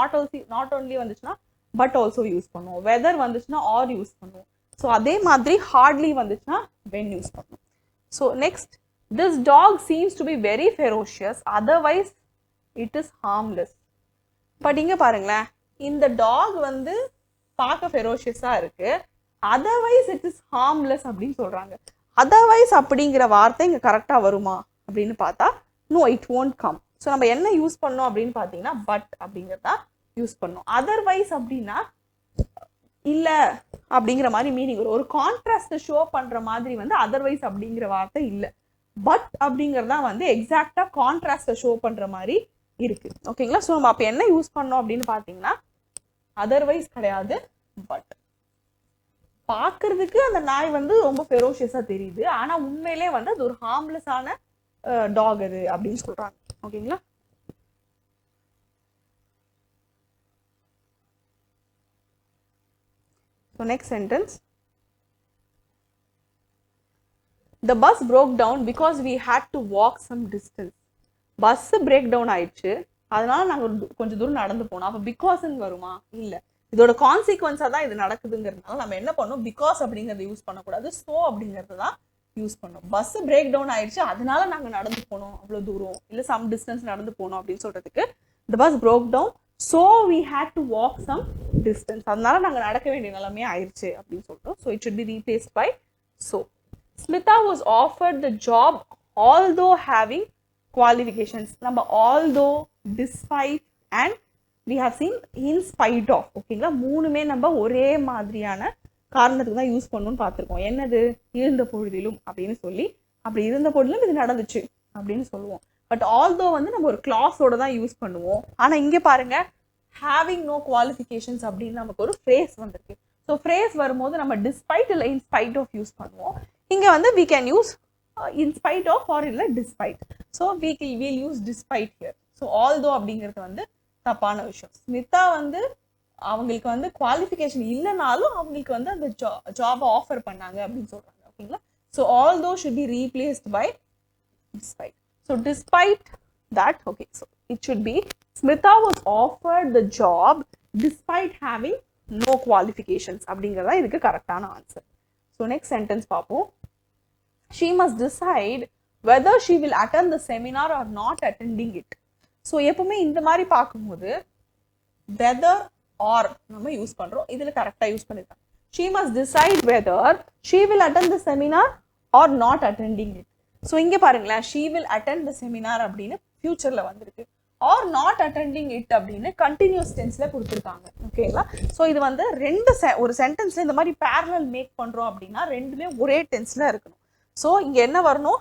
நாட் ஓன்லி வந்துச்சுன்னா பட் ஆல்சோ யூஸ் பண்ணுவோம், வெதர் வந்துச்சுன்னா ஆர் யூஸ் பண்ணுவோம். ஸோ அதே மாதிரி ஹார்ட்லி வந்துச்சுன்னா when யூஸ் பண்ணுவோம். So next, this dog seems to be very ferocious, otherwise it is harmless. But இங்க பாருங்களேன், இந்த டாக் வந்து பார்க்க ஃபெரோஷியஸா இருக்கு, அதர்வைஸ் இட் இஸ் ஹார்ம்லெஸ் அப்படின்னு சொல்றாங்க. அதர்வைஸ் அப்படிங்கிற வார்த்தை இங்க கரெக்டா வருமா அப்படின்னு பார்த்தா no, it won't come. So நம்ம என்ன யூஸ் பண்ணோம் அப்படின்னு பார்த்தீங்கன்னா பட் அப்படிங்கிறதா யூஸ் பண்ணோம். அதர்வைஸ் அப்படின்னா இல்ல அப்படிங்கிற மாதிரி மீனிங் வரும். ஒரு கான்ட்ராஸ்ட் ஷோ பண்ற மாதிரி வந்து அதர்வைஸ் அப்படிங்கிற வார்த்தை இல்லை, பட் அப்படிங்கறதா வந்து எக்ஸாக்டா கான்ட்ராஸ்ட ஷோ பண்ற மாதிரி இருக்கு. ஓகேங்களா? ஸோ நம்ம அப்ப என்ன யூஸ் பண்ணோம் அப்படின்னு பாத்தீங்கன்னா அதர்வைஸ் கிடையாது, பட். பாக்குறதுக்கு அந்த நாய் வந்து ரொம்ப ஃபெரோஷியஸா தெரியுது, ஆனா உண்மையிலே வந்து அது ஒரு ஹார்ம்லெஸ்ஸான டாக் அது அப்படின்னு சொல்றாங்க. ஓகேங்களா? So next sentence, the bus broke down because we had to walk some distance. bus break down ஆயிடுச்சு, அதனால நாங்க கொஞ்சம் தூரம் நடந்து போனோம். அப்ப பிகாஸ்ன்னு வருமா? இல்ல, இதோட கான்சிக்வன்ஸா தான் இது நடக்குதுங்கிறதுனால நம்ம என்ன பண்ணோம், பிகாஸ் அப்படிங்கறத யூஸ் பண்ணக்கூடாது, சோ அப்படிங்கறத தான் யூஸ் பண்ணோம். பஸ் பிரேக் டவுன் ஆயிடுச்சு, அதனால நாங்க நடந்து போனோம் அவ்வளவு தூரம், இல்ல சம் டிஸ்டன்ஸ் நடந்து போனோம் அப்படின்னு சொல்றதுக்கு the bus broke down so we had to walk some distance, அதனால நாங்க நடக்க வேண்டிய நிலைமையே ஆயிடுச்சு அப்படின்னு சொல்றோம். so it should be replaced by so. Smita was offered the job although having qualifications. நம்ம although, despite and we have seen in spite of. ஓகேங்களா, மூணுமே நம்ம ஒரே மாதிரியான காரணத்துக்கு தான் யூஸ் பண்ணணும்னு பார்த்துருக்கோம். என்னது, இருந்த பொழுதிலும் அப்படின்னு சொல்லி, அப்படி இருந்த பொழுதிலும் இது நடந்துச்சு அப்படின்னு சொல்லுவோம். பட் although வந்து நம்ம ஒரு கிளாஸோட தான் யூஸ் பண்ணுவோம். ஆனால் இங்கே பாருங்க, having no qualifications அப்படின்னு நமக்கு ஒரு phrase வந்திருக்கு. ஸோ phrase வரும்போது நம்ம despite இல்லை in spite of யூஸ் பண்ணுவோம். இங்கே வந்து we can use in spite of or இல்லை despite. So we'll use despite here. So although அப்படிங்கிறது வந்து தப்பான விஷயம். ஸ்மிதா வந்து அவங்களுக்கு வந்து குவாலிஃபிகேஷன் இல்லைனாலும் அவங்களுக்கு வந்து அந்த ஜாபை ஆஃபர் பண்ணாங்க அப்படின்னு சொல்றாங்க. ஓகேங்களா, so although should be replaced by despite. So despite that, okay, so it should be Smita was offered the job despite having no qualifications. அப்படிங்கிறதா இதுக்கு கரெக்டான ஆன்சர். ஸோ நெக்ஸ்ட் சென்டென்ஸ் பார்ப்போம். She must decide whether she will attend the seminar or not attending it. So எப்பவுமே இந்த மாதிரி பார்க்கும்போது whether or நம்ம use பண்றோம். இதுல கரெக்டா யூஸ் பண்ணிருக்காங்க. She must decide whether she will attend the seminar or not attending it. So இங்கே பாருங்களேன், she will attend the seminar அப்படின்னு ஃபியூச்சர்ல வந்திருக்கு. or not attending it அப்படின்னு கண்டினியூஸ் டென்ஸ்ல கொடுத்துருக்காங்க. ஓகேங்களா, ஸோ இது வந்து ஒரு சென்டென்ஸ்ல இந்த மாதிரி parallel மேக் பண்றோம் அப்படின்னா ரெண்டுமே ஒரே டென்ஸ்ல இருக்கணும். ஸோ இங்க என்ன வரணும்,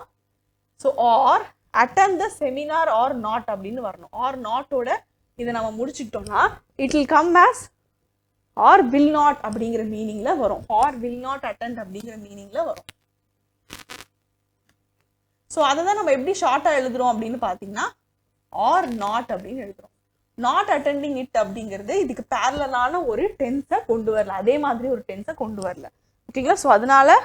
so or attend the seminar or not அப்படின்னு வரணும். or not ஓட இதை நம்ம முடிச்சுட்டோம்னா it will come as or will not அப்படிங்கிற மீனிங்ல வரும். or will not attend அப்படிங்கிற மீனிங்ல வரும். ஸோ அதை தான் நம்ம எப்படி ஷார்ட்டா எழுதுறோம் அப்படின்னு பார்த்தீங்கன்னா or not அப்படின்னு எழுதுறோம். not attending it அப்படிங்கிறது இதுக்கு பேரலான ஒரு டென்ஸை கொண்டு வரல, அதே மாதிரி ஒரு டென்ஸை கொண்டு வரல. ஓகேங்களா, ஸோ அதனால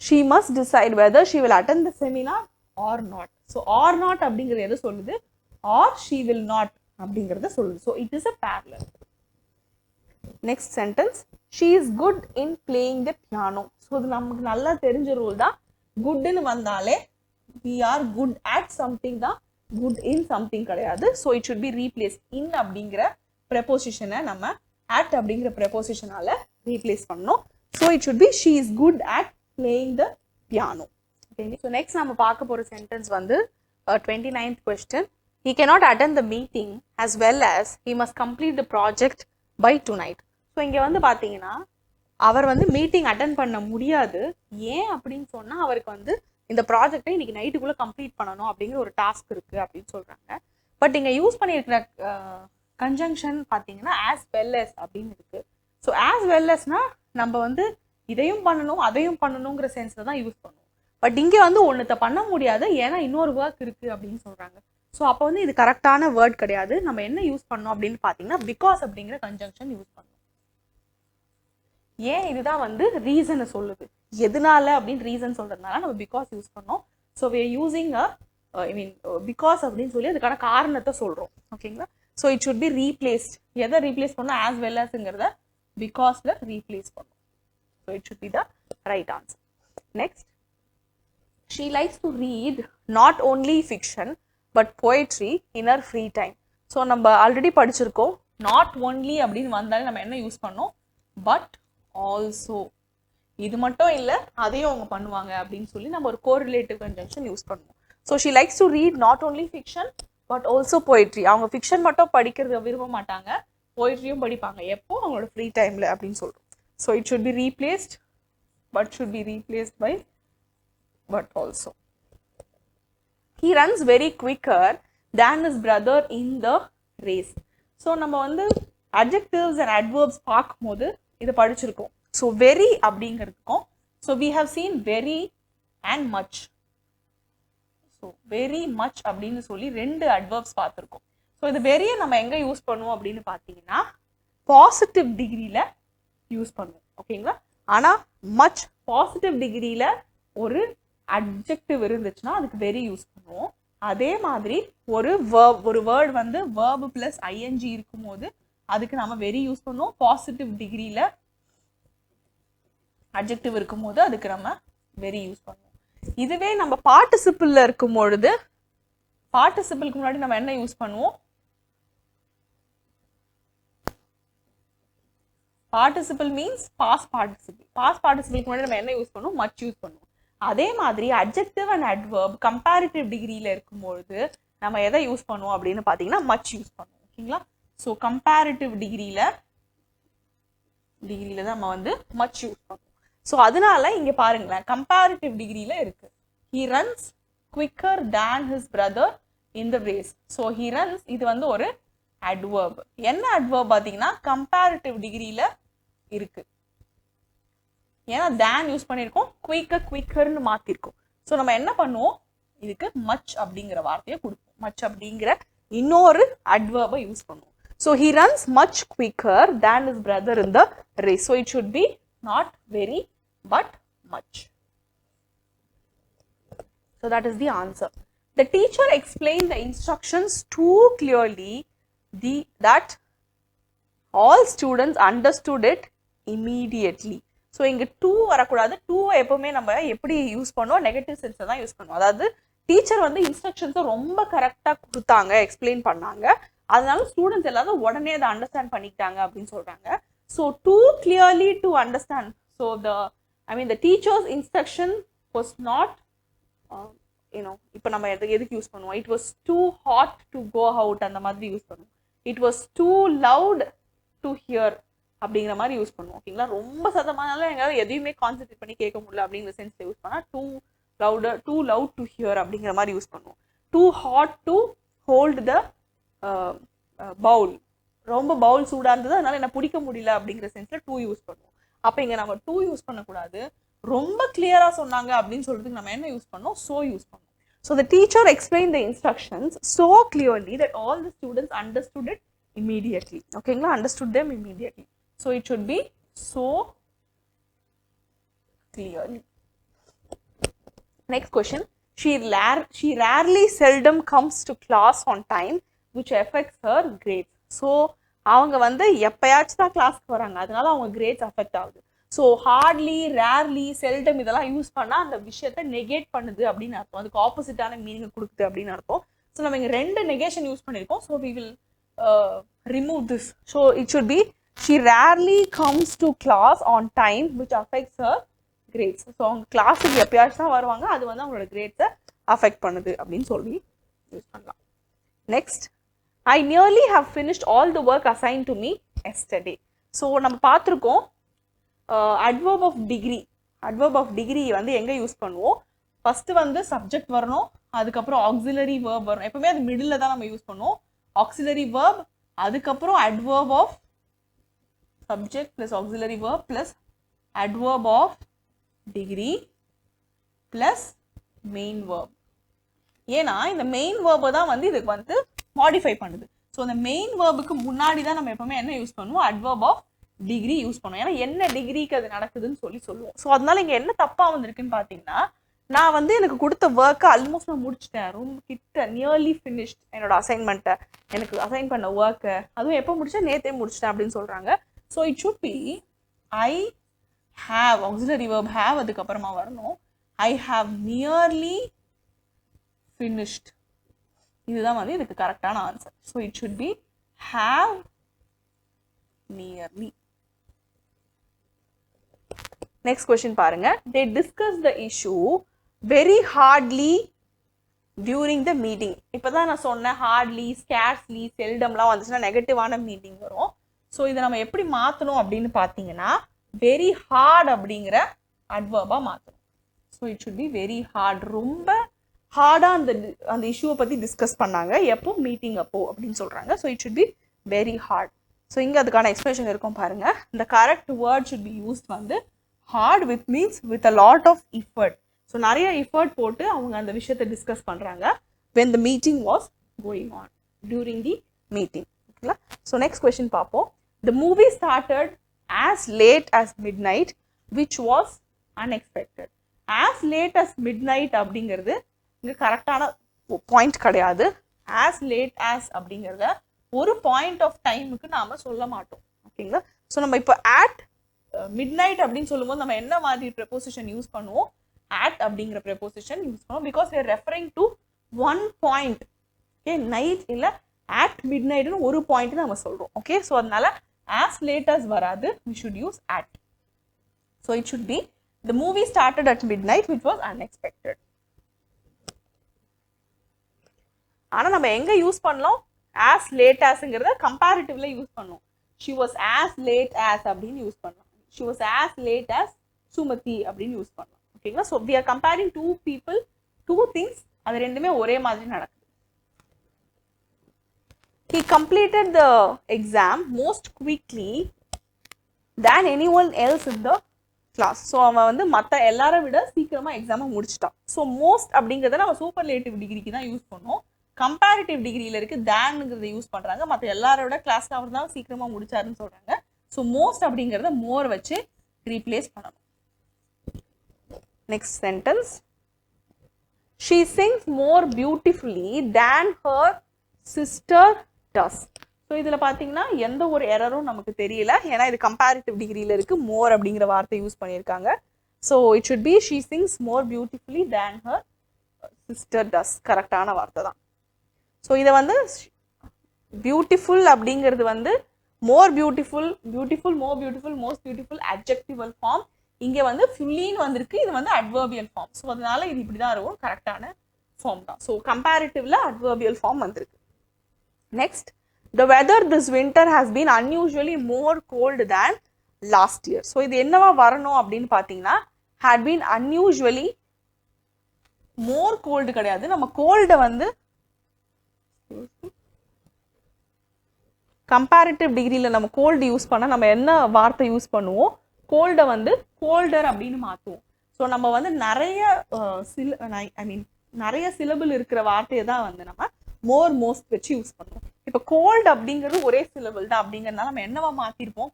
she must decide whether she will attend the seminar or not. So or not அப்படிங்கிறது எது சொல்லுது, or she will not அப்படிங்கிறத சொல்லுது. So it is a parallel. Next sentence, she is good in playing the piano. So இது நமக்கு நல்லா தெரிஞ்ச rule தான். குட்னு வந்தாலே we are good at something தான், good in something கிடையாது. So it should be replaced. in அப்படிங்கிற preposition-ஐ நம்ம at அப்படிங்கிற preposition-ஆல replace பண்ணணும். So it should be she is good at playing the piano. Okay, so next நம்ம பார்க்க போற sentence வந்து 29th question. He cannot attend the meeting as well as he must complete the project by tonight. So இங்க வந்து பார்த்தீங்கன்னா அவர் வந்து meeting attend பண்ண முடியாது. ஏன் அப்படின்னு சொன்னா அவருக்கு வந்து இந்த ப்ராஜெக்டை இன்னைக்கு நைட்டுக்குள்ள கம்ப்ளீட் பண்ணணும் அப்படிங்கிற ஒரு டாஸ்க் இருக்கு அப்படின்னு சொல்றாங்க. பட் இங்க யூஸ் பண்ணியிருக்கிற கன்ஜங்ஷன் பார்த்தீங்கன்னா ஆஸ் வெல் எஸ் அப்படின்னு இருக்கு. ஸோ ஆஸ் வெல் எஸ்னா நம்ம வந்து இதையும் பண்ணணும் அதையும் பண்ணணுங்கிற சென்ஸ்ல தான் யூஸ் பண்ணுவோம். பட் இங்கே வந்து ஒன்றுத்த பண்ண முடியாது ஏன்னா இன்னொரு ஒர்க் இருக்கு அப்படின்னு சொல்றாங்க. ஸோ அப்போ வந்து இது கரெக்டான வேர்ட் கிடையாது. நம்ம என்ன யூஸ் பண்ணோம் அப்படின்னு பார்த்தீங்கன்னா பிகாஸ் அப்படிங்கிற கன்ஜங்ஷன் யூஸ் பண்ணணும். ஏன் இதுதான் வந்து ரீசனை சொல்லுது, எதனால அப்படின்னு ரீசன் சொல்றதுனால நம்ம பிகாஸ் யூஸ் பண்ணோம். So we are using because அப்படின்னு சொல்லி அதுக்கான காரணத்தை சொல்றோம். ஓகேங்களா, so it should be replaced. எதை ரீப்ளேஸ் பண்ணோம், ஆஸ் வெல் ஆஸ்ங்கிறத பிகாஸ்ல ரீப்ளேஸ் பண்ணோம். So it should be the right answer. Next, she likes to read not only fiction but poetry in her free time. So நம்ம already படிச்சிருக்கோம், not only அப்படின்னு வந்தாலே நம்ம என்ன use பண்ணோம், பட் ஆல்சோ. இது மட்டும் இல்லை அதையும் அவங்க பண்ணுவாங்க அப்படின்னு சொல்லி நம்ம ஒரு கோரிலேட்டிவ் கன்ஜங்ஷன் யூஸ் பண்ணுவோம். So she likes to read not only fiction but also poetry. அவங்க ஃபிக்ஷன் மட்டும் படிக்கிறது விரும்ப மாட்டாங்க, போய்ட்ரியும் படிப்பாங்க. எப்போ, அவங்களோட ஃப்ரீ டைம்ல அப்படின்னு சொல்றோம். So it should be replaced, but should be replaced by but also. He runs very quicker than his brother in the race. So நம்ம வந்து adjectives and adverbs பார்க்கும்போது இதை படிச்சிருக்கோம். ஸோ வெரி அப்படிங்கிறதுக்கும், so we have seen very and much. So very much அப்படின்னு சொல்லி ரெண்டு adverbs பார்த்துருக்கோம். ஸோ இது வெரியை நம்ம எங்கே யூஸ் பண்ணுவோம் அப்படின்னு பார்த்தீங்கன்னா பாசிட்டிவ் டிகிரியில் யூஸ் பண்ணுவோம். ஓகேங்களா, ஆனால் மச் பாசிட்டிவ் டிகிரியில் ஒரு அட்ஜெக்டிவ் இருந்துச்சுன்னா அதுக்கு வெரி யூஸ் பண்ணுவோம். அதே மாதிரி ஒரு வேர்ட் வந்து வேர்பு பிளஸ் ஐஎன்ஜி இருக்கும்போது அதுக்கு நம்ம வெரி யூஸ் பண்ணுவோம். பாசிட்டிவ் டிகிரியில அட்ஜெக்டிவ் இருக்கும்போது அதுக்கு நம்ம வெரி யூஸ் பண்ணுவோம். இதுவே நம்ம பார்ட்டிசிபிள்ல இருக்கும் பொழுது பார்ட்டிசிபிளுக்கு முன்னாடி நம்ம என்ன யூஸ் பண்ணுவோம், participle means past participle. Past பார்ட்டிசிபிளுக்கு முன்னாடி நம்ம என்ன யூஸ் பண்ணுவோம், மச் யூஸ் பண்ணுவோம். அதே மாதிரி adjective and adverb comparative டிகிரியில் இருக்கும்பொழுது நம்ம எதை யூஸ் பண்ணுவோம் அப்படின்னு பார்த்தீங்கன்னா மச் யூஸ் பண்ணுவோம். ஓகேங்களா? ஸோ கம்பேரிட்டிவ் டிகிரியில் தான் நம்ம வந்து மச் யூஸ் பண்ணுவோம். ஸோ அதனால இங்கே பாருங்களேன், கம்பேரிட்டிவ் டிகிரியில் இருக்கு. He runs quicker than his brother in the race. So he runs இது வந்து ஒரு adverb. என்ன adverb பார்த்தீங்கன்னா கம்பேரிட்டிவ் டிகிரியில் இருக்கு. ஏன்னா than யூஸ் பண்ணியிருக்கோம், குவிக்கர்னு மாற்றிருக்கோம். ஸோ நம்ம என்ன பண்ணுவோம், இதுக்கு மச் அப்படிங்கிற வார்த்தையை கொடுப்போம். மச் அப்படிங்கிற இன்னொரு adverb யூஸ் பண்ணுவோம். So he runs much quicker than his brother in the race. So it should be not very but much. So that is the answer. The teacher explained the instructions too clearly that all students understood it immediately. So இங்க two வரக்கூடாது. டூவை எப்பவுமே நம்ம எப்படி use பண்ணுவோம், negative சென்ஸை தான் use பண்ணுவோம். அதாவது டீச்சர் வந்து இன்ஸ்ட்ரக்ஷன்ஸை ரொம்ப கரெக்டாக கொடுத்தாங்க, எக்ஸ்பிளைன் பண்ணாங்க, அதனால ஸ்டூடெண்ட்ஸ் எல்லாரும் உடனே அதை அண்டர்ஸ்டாண்ட் பண்ணிக்கிட்டாங்க அப்படின்னு சொல்றாங்க. So too clearly to understand. So the teacher's instruction was not இப்போ நம்ம எதுக்கு யூஸ் பண்ணுவோம், it was too hot to go out அந்த மாதிரி யூஸ் பண்ணுவோம். It was too loud to hear அப்படிங்கிற மாதிரி யூஸ் பண்ணுவோம். ஓகேங்களா? ரொம்ப சத்தமானால எங்களால் எதையுமே கான்சென்ட்ரேட் பண்ணி கேட்க முடியல அப்படிங்கிற சென்ஸ்ல யூஸ் பண்ணால் டூ லவுட் டு ஹியர் அப்படிங்கிற மாதிரி யூஸ் பண்ணுவோம். Too hot to hold the bowl, ரொம்ப பவுல் சூடாக இருந்தது அதனால என்ன பிடிக்க முடியல அப்படிங்கிற சென்ஸ்ல டூ யூஸ் பண்ணுவோம். அப்போ இங்கே நம்ம டூ யூஸ் பண்ணக்கூடாது. ரொம்ப கிளியரா சொன்னாங்க அப்படின்னு சொல்றதுக்கு நம்ம என்ன யூஸ் பண்ணோம், so யூஸ் பண்ணோம். So the teacher explained the instructions so clearly that all the students understood it immediately. ஓகேங்களா? understood them immediately. So it should be so clearly. Next question. She rarely seldom comes to class on time which affects her grades. So அவங்க வந்து எப்பயாச்சும் தான் கிளாஸ்க்கு வராங்க, அதனால அவங்க grades affect ஆகுது. ஸோ ஹார்ட்லி, ரேர்லி, செல்டம் இதெல்லாம் யூஸ் பண்ணால் அந்த விஷயத்த நெகேட் பண்ணுது அப்படின்னு அர்த்தம், அதுக்கு ஆப்போசிட்டான மீனிங் கொடுக்குது அப்படின்னு அர்த்தம். ஸோ நம்ம இங்கே ரெண்டு நெகேஷன் யூஸ் பண்ணியிருக்கோம். So we will remove this. So it should be she rarely comes to class on time which affects her grades. So அவங்க கிளாஸுக்கு எப்பயாச்சும் தான் வருவாங்க, அது வந்து அவங்களோட கிரேட்ஸை அஃபெக்ட் பண்ணுது அப்படின்னு சொல்லி யூஸ் பண்ணலாம். Next, I nearly have finished all the work assigned to me yesterday. So நம்ம பார்த்துருக்கோம் adverb of degree வந்து எங்கே யூஸ் பண்ணுவோம், ஃபஸ்ட்டு வந்து சப்ஜெக்ட் வரணும், அதுக்கப்புறம் ஆக்சிலரி வேர்ப் வரணும். எப்பவுமே அது மிடில் தான் நம்ம யூஸ் பண்ணுவோம். ஆக்சிலரி வேர்ப், அதுக்கப்புறம் adverb of subject plus auxiliary verb plus adverb of degree plus main verb. ஏன்னா இந்த மெயின் வேர்பை தான் வந்து இதுக்கு வந்து மாடிஃபை பண்ணுது. ஸோ அந்த மெயின் வேர்புக்கு முன்னாடி தான் நம்ம எப்பவுமே என்ன யூஸ் பண்ணுவோம், adverb of degree யூஸ் பண்ணுவோம். ஏன்னா என்ன டிகிரிக்கு அது நடக்குதுன்னு சொல்லுவோம். ஸோ அதனால இங்கே என்ன தப்பாக வந்திருக்குன்னு பார்த்தீங்கன்னா, நான் வந்து எனக்கு கொடுத்த ஒர்க்கை ஆல்மோஸ்ட் நான் முடிச்சிட்டேன், ரொம்ப கிட்ட நியர்லி ஃபினிஷ்ட் என்னோட அசைன்மெண்ட்டை, எனக்கு அசைன் பண்ண ஒர்க்கை, அதுவும் எப்போ முடிச்சேன், நேற்றே முடிச்சிட்டேன் அப்படின்னு சொல்கிறாங்க. So it should B I have, auxiliary verb have அதுக்கப்புறமா வரணும். I have nearly finished. இதுதான் வந்து இதுக்கு கரெக்டான answer. So it should B have nearly. Next question பாருங்க. they discuss the issue very hardly during the meeting. இப்போதான் நான் சொன்னேன் hardly, scarcely, seldomலாம் வந்துச்சுன்னா நெகட்டிவான மீனிங் வரும். ஸோ இதை நம்ம எப்படி மாற்றணும் அப்படின்னு பார்த்தீங்கன்னா very hard அப்படிங்கிற adverb-ஆ மாற்றணும். So it should B very hard. ரொம்ப ஹார்டாக அந்த இஷ்யூவை பற்றி டிஸ்கஸ் பண்ணாங்க, எப்போ மீட்டிங் அப்போ அப்படின்னு சொல்கிறாங்க. So it should be very hard. So இங்கே அதுக்கான எக்ஸ்பிரஷன் இருக்கும் பாருங்க. இந்த correct word should be used வந்து hard with means with a lot of effort. So நிறைய எஃபர்ட் போட்டு அவங்க அந்த விஷயத்தை டிஸ்கஸ் பண்ணுறாங்க when the meeting was going on, during the meeting. ஓகேங்களா? ஸோ நெக்ஸ்ட் கொஸ்டின் பார்ப்போம். The movie started as late as midnight which was unexpected. as late as midnight அப்படிங்கிறது இங்கே கரெக்டான பாயிண்ட் கிடையாது. as late as அப்படிங்கிறத ஒரு point of டைமுக்கு நாம சொல்ல மாட்டோம். ஓகேங்களா? ஸோ நம்ம இப்போ at midnight அப்படின்னு சொல்லும்போது நம்ம என்ன மாதிரி ப்ரெப்போசிஷன் யூஸ் பண்ணுவோம், at அப்படிங்கிற ப்ரெப்போசிஷன் யூஸ் பண்ணுவோம். Because we are referring to one point. Okay, night இல்லை at midnightனு ஒரு பாயிண்ட் நம்ம சொல்கிறோம். ஓகே, ஸோ அதனால as late as வராது, we should use at. So it should be The movie started at midnight, which was unexpected. ஆனா நம்ம எங்க use பண்ணலாம்? as late asங்கிறத கம்பேரிட்டிவ்ல யூஸ் பண்ணோம். she was as late as அப்படின்னு யூஸ் பண்ணலாம். she was as late as Sumathi அப்படின்னு use பண்ணலாம். ஓகேங்களா? so we are comparing two people, two things, அது ரெண்டுமே ஒரே மாதிரி நடக்குது. he completed the exam most quickly than anyone else in the class. So அவன் வந்து மற்ற எல்லாரை விட சீக்கிரமா எக்ஸாமை முடிச்சிட்டான். ஸோ மோஸ்ட் அப்படிங்கிறத நம்ம சூப்பர்லேட்டிவ் டிகிரிக்கு தான் யூஸ் பண்ணோம். கம்பேரிட்டிவ் டிகிரியில இருக்கு தேன்ங்கிறத யூஸ் பண்றாங்க. மற்ற எல்லாரோட கிளாஸ்ல அவர் தான் சீக்கிரமா முடிச்சாருன்னு சொல்றாங்க. ஸோ மோஸ்ட் அப்படிங்கிறத மோர் வச்சு ரீப்ளேஸ் பண்ணணும். Next sentence, she sings more beautifully than her sister does. So இதுல பாத்தீங்கன்னா எந்த ஒரு எரரும் நமக்கு தெரியல, ஏன்னா இது கம்பேரிட்டிவ் டிகிரியில இருக்கு. மோர் அப்படிங்கிற வார்த்தை யூஸ் பண்ணியிருக்காங்க. So it should be she sings more beautifully than her sister does. கரெக்டான வார்த்தை தான். ஸோ இதை வந்து பியூட்டிஃபுல் அப்படிங்கிறது வந்து more beautiful, beautiful, more beautiful, most beautiful adjectival form. இங்கே வந்து ஃபுல்லின்னு வந்திருக்கு, இது வந்து அட்வர்பியல் ஃபார்ம். ஸோ அதனால இது இப்படி தான் இருக்கும், கரெக்டான ஃபார்ம் தான். ஸோ கம்பேரிட்டிவ்ல அட்வர்பியல் ஃபார்ம் வந்திருக்கு. Next, the weather this winter has been unusually more cold than last year. So இது என்னவா வரணும் அப்படின்னு பார்த்தீங்கன்னா had been unusually more cold கிடையாது. நம்ம கோல்டை வந்து கம்பேரிட்டிவ் டிகிரியில நம்ம கோல்டு யூஸ் பண்ண நம்ம என்ன வார்த்தை யூஸ் பண்ணுவோம்? கோல்டை வந்து கோல்டர் அப்படின்னு மாற்றுவோம். ஸோ நம்ம வந்து நிறைய சிலபிள் இருக்கிற வார்த்தையை தான் வந்து நம்ம மோர் மோஸ்ட் வச்சு யூஸ் பண்ணுவோம். இப்போ கோல்டு அப்படிங்கிறது ஒரே சிலபிள் தான் அப்படிங்கிறதுனால நம்ம என்னவா மாற்றிருப்போம்?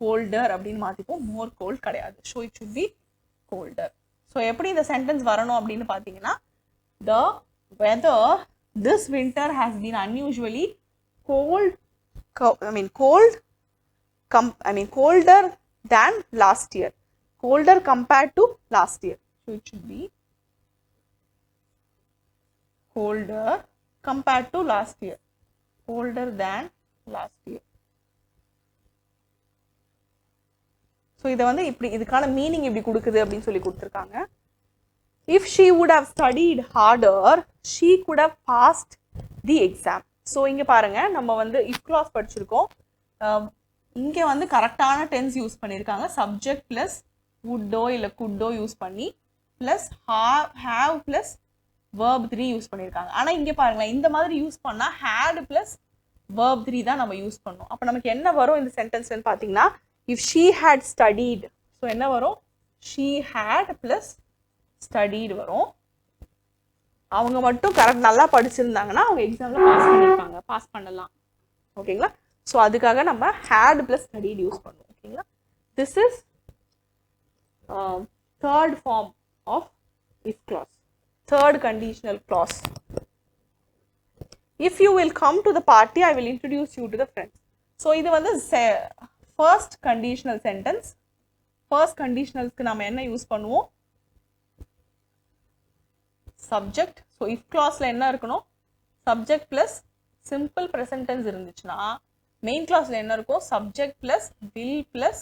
கோல்டர் அப்படின்னு மாற்றிப்போம். மோர் கோல்ட் கிடையாது. So it should be Coulter. So எப்படி இந்த சென்டென்ஸ் வரணும் அப்படின்னு பார்த்தீங்கன்னா, the weather this winter has been unusually colder than last year. Colder compared to last year. So it should be colder compared to last year. Colder than last year. So இதை வந்து இப்படி இதுக்கான meaning இப்படி கொடுக்குது அப்படின்னு சொல்லி கொடுத்துருக்காங்க. If she would have studied harder, she could have passed the exam. So இங்கே பாருங்க, நம்ம வந்து இஃப் கிளாஸ் படிச்சிருக்கோம். இங்கே வந்து கரெக்டான டென்ஸ் யூஸ் பண்ணியிருக்காங்க. சப்ஜெக்ட் பிளஸ் வுட்டோ இல்லை குட்டோ யூஸ் பண்ணி plus have plus verb 3 use பண்ணியிருக்காங்க. ஆனால் இங்கே பாருங்களேன், இந்த மாதிரி யூஸ் பண்ணால் had பிளஸ் verb 3 தான் நம்ம யூஸ் பண்ணோம். அப்போ நமக்கு என்ன வரும் இந்த சென்டென்ஸ்ன்னு பார்த்தீங்கன்னா, if she had studied, so என்ன வரும்? she had பிளஸ் ஸ்டடீடு வரும். அவங்க மட்டும் கரெக்ட் நல்லா படிச்சிருந்தாங்கன்னா அவங்க எக்ஸாமில் பாஸ் பண்ணியிருப்பாங்க, பாஸ் பண்ணலாம். ஓகேங்களா? ஸோ அதுக்காக நம்ம ஹேட் பிளஸ் ஸ்டடீடு யூஸ் பண்ணுவோம். ஓகேங்களா? This is third form of if clause, third conditional clause. If you will come to the party I will introduce you to the friends. So இது வந்து first conditional sentence. First கண்டிஷனல்ஸ்க்கு நம்ம என்ன use பண்ணுவோம்? Subject. So if கிளாஸ்ல என்ன இருக்கணும்? Subject plus simple present tense இருந்துச்சுன்னா மெயின் கிளாஸ்ல என்ன இருக்கும்? Subject plus will plus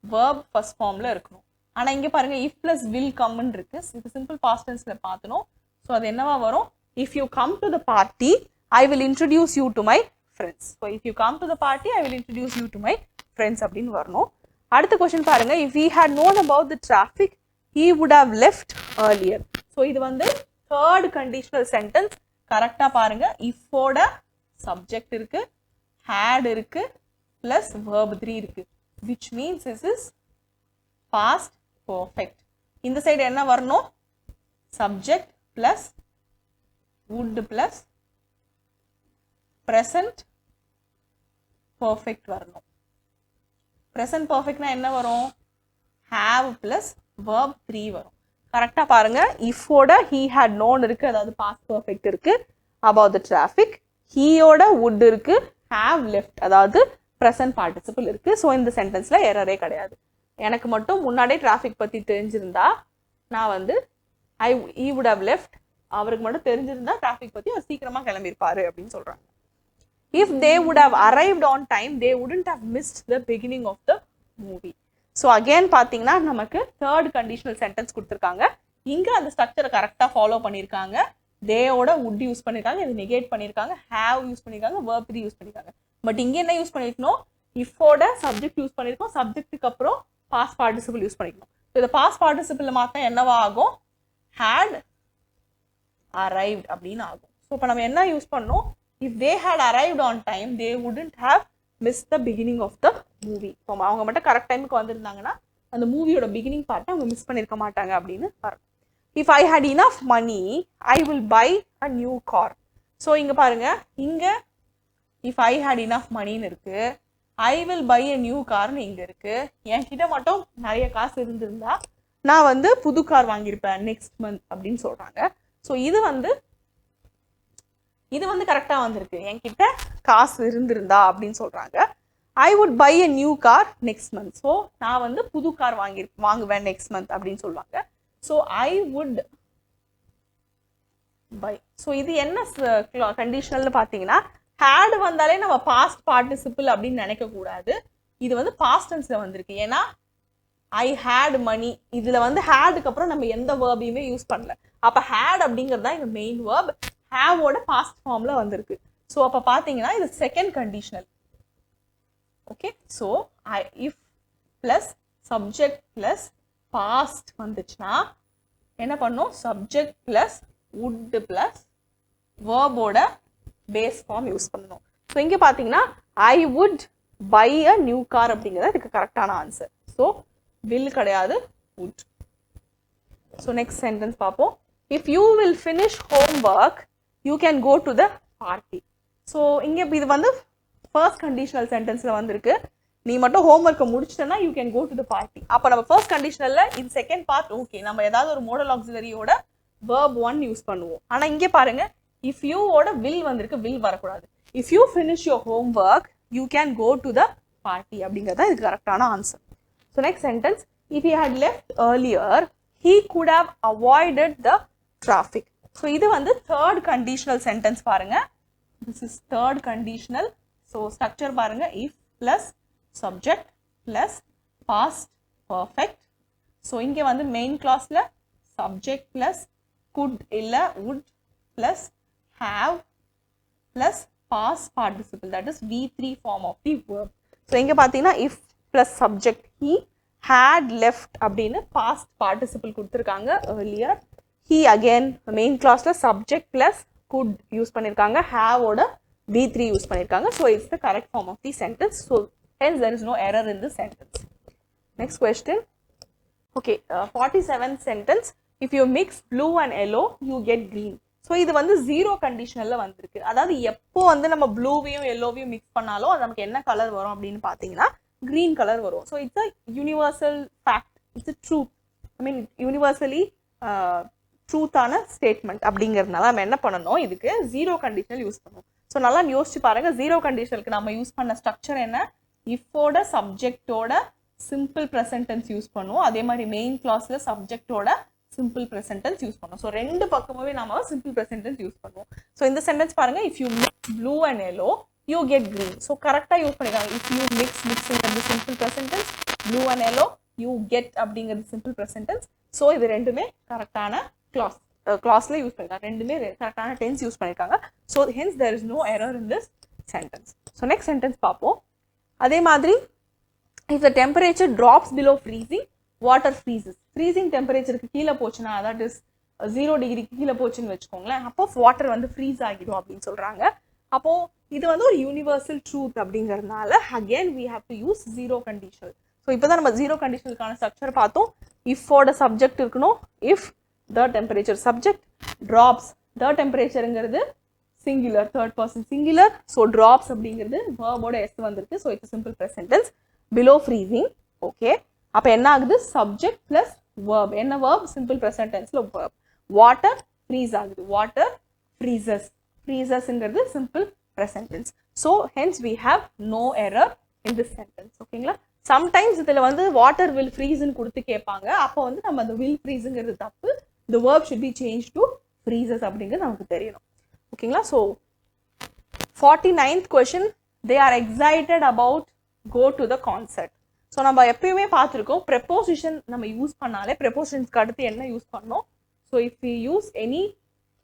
verb first ஃபார்ம்ல இருக்கணும். ஆனால் இங்கே பாருங்க, இஃப் பிளஸ் வில் கம்னு இருக்கு. இது சிம்பிள் பாஸ்ட் டென்ஸ்ல பார்த்தணும். ஸோ அது என்னவா வரும்? If you come to the party I will introduce you to my friends. So if you come to the party I will introduce you to my friends அப்படின்னு வரணும். அடுத்த question பாருங்க, if he had known about the traffic he would have left earlier. So இது வந்து third conditional sentence. கரெக்டாக பாருங்க, இஃபோட subject இருக்கு, had இருக்கு, பிளஸ் verb 3 இருக்கு, which means this is past perfect. இந்த சைடு என்ன வரணும்? Subject plus would plus present perfect வரணும். present perfectனா என்ன வரும்? have பிளஸ் verb 3 வரும். கரெக்டா பாருங்க, இஃபோட he had known இருக்கு, அதாவது past perfect இருக்கு, about the traffic. heயோட would இருக்கு, have left அதாவது present participle இருக்கு. ஸோ இந்த சென்டென்ஸ்ல எரரே கிடையாது. எனக்கு மட்டும் முன்னாடியே டிராஃபிக் பத்தி தெரிஞ்சிருந்தா நான் வந்து he would have left, அவருக்கு மட்டும் தெரிஞ்சிருந்தா டிராஃபிக் பத்தி அவர் சீக்கிரமா கிளம்பியிருப்பாரு அப்படின்னு சொல்றாங்க. if they would have arrived on time they wouldn't have missed the beginning of the movie. So again பார்த்தீங்கன்னா நமக்கு தேர்ட் கண்டிஷனல் சென்டென்ஸ் கொடுத்துருக்காங்க. இங்கே அந்த ஸ்ட்ரக்சரை கரெக்டாக ஃபாலோ பண்ணியிருக்காங்க. தேயோட would யூஸ் பண்ணியிருக்காங்க, இது நெகேட் பண்ணியிருக்காங்க, have யூஸ் பண்ணியிருக்காங்க, verb 3 யூஸ் பண்ணியிருக்காங்க. பட் இங்கே என்ன யூஸ் பண்ணியிருக்கணும், ifோட சப்ஜெக்ட் யூஸ் பண்ணியிருக்கோம், சப்ஜெக்ட்டுக்கு அப்புறம் பாஸ்ட் பார்ட்டிசிபிள் யூஸ் பண்ணிக்கணும். இந்த பாஸ்ட் பார்ட்டிசிபிள் மாற்ற என்னவா ஆகும், had arrived அப்படின்னு ஆகும். ஸோ இப்போ நம்ம என்ன யூஸ் பண்ணோம், if they had arrived on time they wouldn't have missed the beginning of the movie. இப்போ அவங்க மட்டும் கரெக்ட் டைமுக்கு வந்திருந்தாங்கன்னா அந்த மூவியோட பிகினிங் பார்ட்டை அவங்க மிஸ் பண்ணியிருக்க மாட்டாங்க அப்படின்னு வரும். if I had enough money I will buy a new car. So இங்கே பாருங்க, இங்கே if I had enough moneyன்னு இருக்கு, I will buy a new carன்னு இங்கே இருக்கு. என்கிட்ட மட்டும் நிறைய காசு இருந்திருந்தா நான் வந்து புது கார் வாங்கியிருப்பேன் நெக்ஸ்ட் மந்த் அப்படின்னு சொல்றாங்க. ஸோ இது வந்து கரெக்டாக வந்திருக்கு, என்கிட்ட காசு இருந்திருந்தா அப்படின்னு சொல்றாங்க. I would buy a new car next month. So நான் வந்து புது கார் வாங்குவேன் நெக்ஸ்ட் மந்த் அப்படின்னு சொல்லுவாங்க. So I would buy. So இது என்ன கண்டிஷனல்னு பார்த்தீங்கன்னா, had வந்தாலே நம்ம பாஸ்ட் பார்ட்டிசிபிள் அப்படின்னு நினைக்கக்கூடாது. இது வந்து பாஸ்ட் டென்ஸ்ல வந்திருக்கு. ஏன்னா I had money இதுல வந்து hadக்கு அப்புறம் நம்ம எந்த வேர்பையுமே யூஸ் பண்ணல. அப்ப had அப்படிங்கிறது தான் இங்க மெயின் வேர்ப், have ஓட பாஸ்ட் ஃபார்ம்ல வந்திருக்கு. ஸோ அப்ப பாத்தீங்கன்னா இது second conditional. Okay, so if plus subject plus past வந்துச்சுன்னா என்ன பண்ணும், சப்ஜெக்ட் பிளஸ் would பிளஸ் வேர்போட பேஸ் ஃபார்ம் யூஸ் பண்ணணும். ஸோ இங்க பாத்தீங்கன்னா I would buy a new car அப்படிங்கிறது இதுக்கு கரெக்டான ஆன்சர். ஸோ will கிடையாது, would. ஸோ நெக்ஸ்ட் சென்டென்ஸ் பார்ப்போம். if you will finish homework you can go to the party. So இங்கே இது வந்து ஃபர்ஸ்ட் கண்டிஷனல் சென்டென்ஸ்ல வந்திருக்கு. நீ மட்டும் ஹோம்ஒர்க்கை முடிச்சிட்டனா you can go to the party. அப்போ நம்ம ஃபர்ஸ்ட் கண்டிஷனல்ல இது செகண்ட் பார்ட் ஓகே, நம்ம ஏதாவது ஒரு மோடல் ஆக்சிலரியோட verb 1 யூஸ் பண்ணுவோம். ஆனால் இங்கே பாருங்க, if you ஓட will வந்திருக்கு, will வரக்கூடாது. if you finish your homework you can go to the party அப்படிங்கிறது தான் இதுக்கு கரெக்டான answer. So next sentence, if he had left earlier he could have avoided the traffic. So இது வந்து third conditional sentence பாருங்க. This is third conditional. So structure பாருங்க, if plus subject plus past perfect. So இங்கே வந்து main கிளாஸ்ல subject plus could இல்லை would plus have plus past participle, that is V3 form of the verb. So இங்கே பார்த்தீங்கன்னா if plus subject he had left அப்படின்னு past participle கொடுத்துருக்காங்க earlier. he again main கிளாஸ்ல subject plus could use பண்ணியிருக்காங்க, have ஓட V3 யூஸ் பண்ணியிருக்காங்க. So it's the correct form of the sentence. So hence there is no error in this sentence. Next question. Okay, 47th sentence. If you mix blue and yellow you get green. So இது வந்து zero கண்டிஷனல்ல வந்திருக்கு. அதாவது எப்போ வந்து நம்ம ப்ளூவையும் எல்லோவையும் mix பண்ணாலும் அது நமக்கு என்ன கலர் வரும் அப்படின்னு பார்த்தீங்கன்னா green கலர் வரும். So it's a universal fact, it's a truth, I mean universally ட்ரூத்தான ஸ்டேட்மெண்ட் அப்படிங்கிறதுனால நம்ம என்ன பண்ணணும், இதுக்கு ஜீரோ கண்டிஷனல் யூஸ் பண்ணணும். ஸோ நல்லா யோசிச்சு பாருங்க, ஜீரோ கண்டிஷனலுக்கு நம்ம யூஸ் பண்ண ஸ்ட்ரக்சர் என்ன, இஃபோட சப்ஜெக்டோட சிம்பிள் ப்ரெசன்ட் டென்ஸ் யூஸ் பண்ணுவோம், அதே மாதிரி மெயின் கிளாஸ்ல சப்ஜெக்டோட சிம்பிள் ப்ரெசன்ட் டென்ஸ் யூஸ் பண்ணுவோம். ஸோ ரெண்டு பக்கமுமே நம்ம சிம்பிள் ப்ரெசன்ட் டென்ஸ் யூஸ் பண்ணுவோம். ஸோ இந்த சென்டென்ஸ் பாருங்க, if you mix blue and yellow you get green. So கரெக்டாக யூஸ் பண்ணிருக்காங்க. இஃப் யூ மிக்ஸ்ங்கிறது simple present tense, blue and yellow you get அப்படிங்கிறது சிம்பிள் ப்ரெசன்ட் டென்ஸ். ஸோ இது ரெண்டுமே கரெக்டான கிளாஸ்ல யூஸ் பண்ணிருக்காங்க, ரெண்டுமே கரெக்டான டென்ஸ் யூஸ் பண்ணிருக்காங்க. So hence there is no error in this sentence. So next sentence பார்ப்போம். அதே மாதிரி if the temperature drops below freezing water freezes. freezing டெம்பரேச்சருக்கு கீழே போச்சுன்னா, தட் இஸ் 0 டிகிரிக்கு கீழே போச்சுன்னு வச்சுக்கோங்களேன், அப்போ வாட்டர் வந்து ஃப்ரீஸ் ஆகிடும் அப்படின்னு சொல்றாங்க. அப்போ இது வந்து ஒரு யூனிவர்சல் ட்ரூத் அப்படிங்கிறதுனால again we have to use zero conditional. So இப்போதான் நம்ம ஜீரோ கண்டிஷனலுக்கான ஸ்ட்ரக்சர் பார்த்தோம். இஃபோட சப்ஜெக்ட் இருக்கணும், if the temperature subject, drops the temperatureங்கிறது singular, third person singular. So drops அப்படிங்கிறது வேர்போட எஸ் வந்திருக்கு. So it's simple present tense. Below freezing, okay, அப்போ என்ன ஆகுது, சப்ஜெக்ட் பிளஸ் வேர்ப். என்ன வேர்ப், சிம்பிள் ப்ரெசன்ட் டென்ஸ்ல வேர்ப். வாட்டர் ஃப்ரீஸ் ஆகுது, வாட்டர் ஃப்ரீசஸ், ஃப்ரீசஸ்ங்கிறது simple present tense. So hence we have no error in this sentence. ஓகேங்களா. Sometimes இதில் வந்து வாட்டர் வில் ஃப்ரீஸ்ன்னு கொடுத்து கேட்பாங்க. அப்போ வந்து நம்ம அந்த வில் ஃப்ரீஸுங்கிறது தப்பு, the verb should be changed to freezes அப்படிங்கிறது நமக்கு தெரியணும். ஓகேங்களா. So 49th question, they are excited about go to the concert. So நம்ம எப்பயுமே பார்த்துருக்கோம் ப்ரெப்போசிஷன் நம்ம யூஸ் பண்ணாலே ப்ரெப்போசிஷன்ஸ்க்கு அடுத்து என்ன யூஸ் பண்ணோம். So if we use any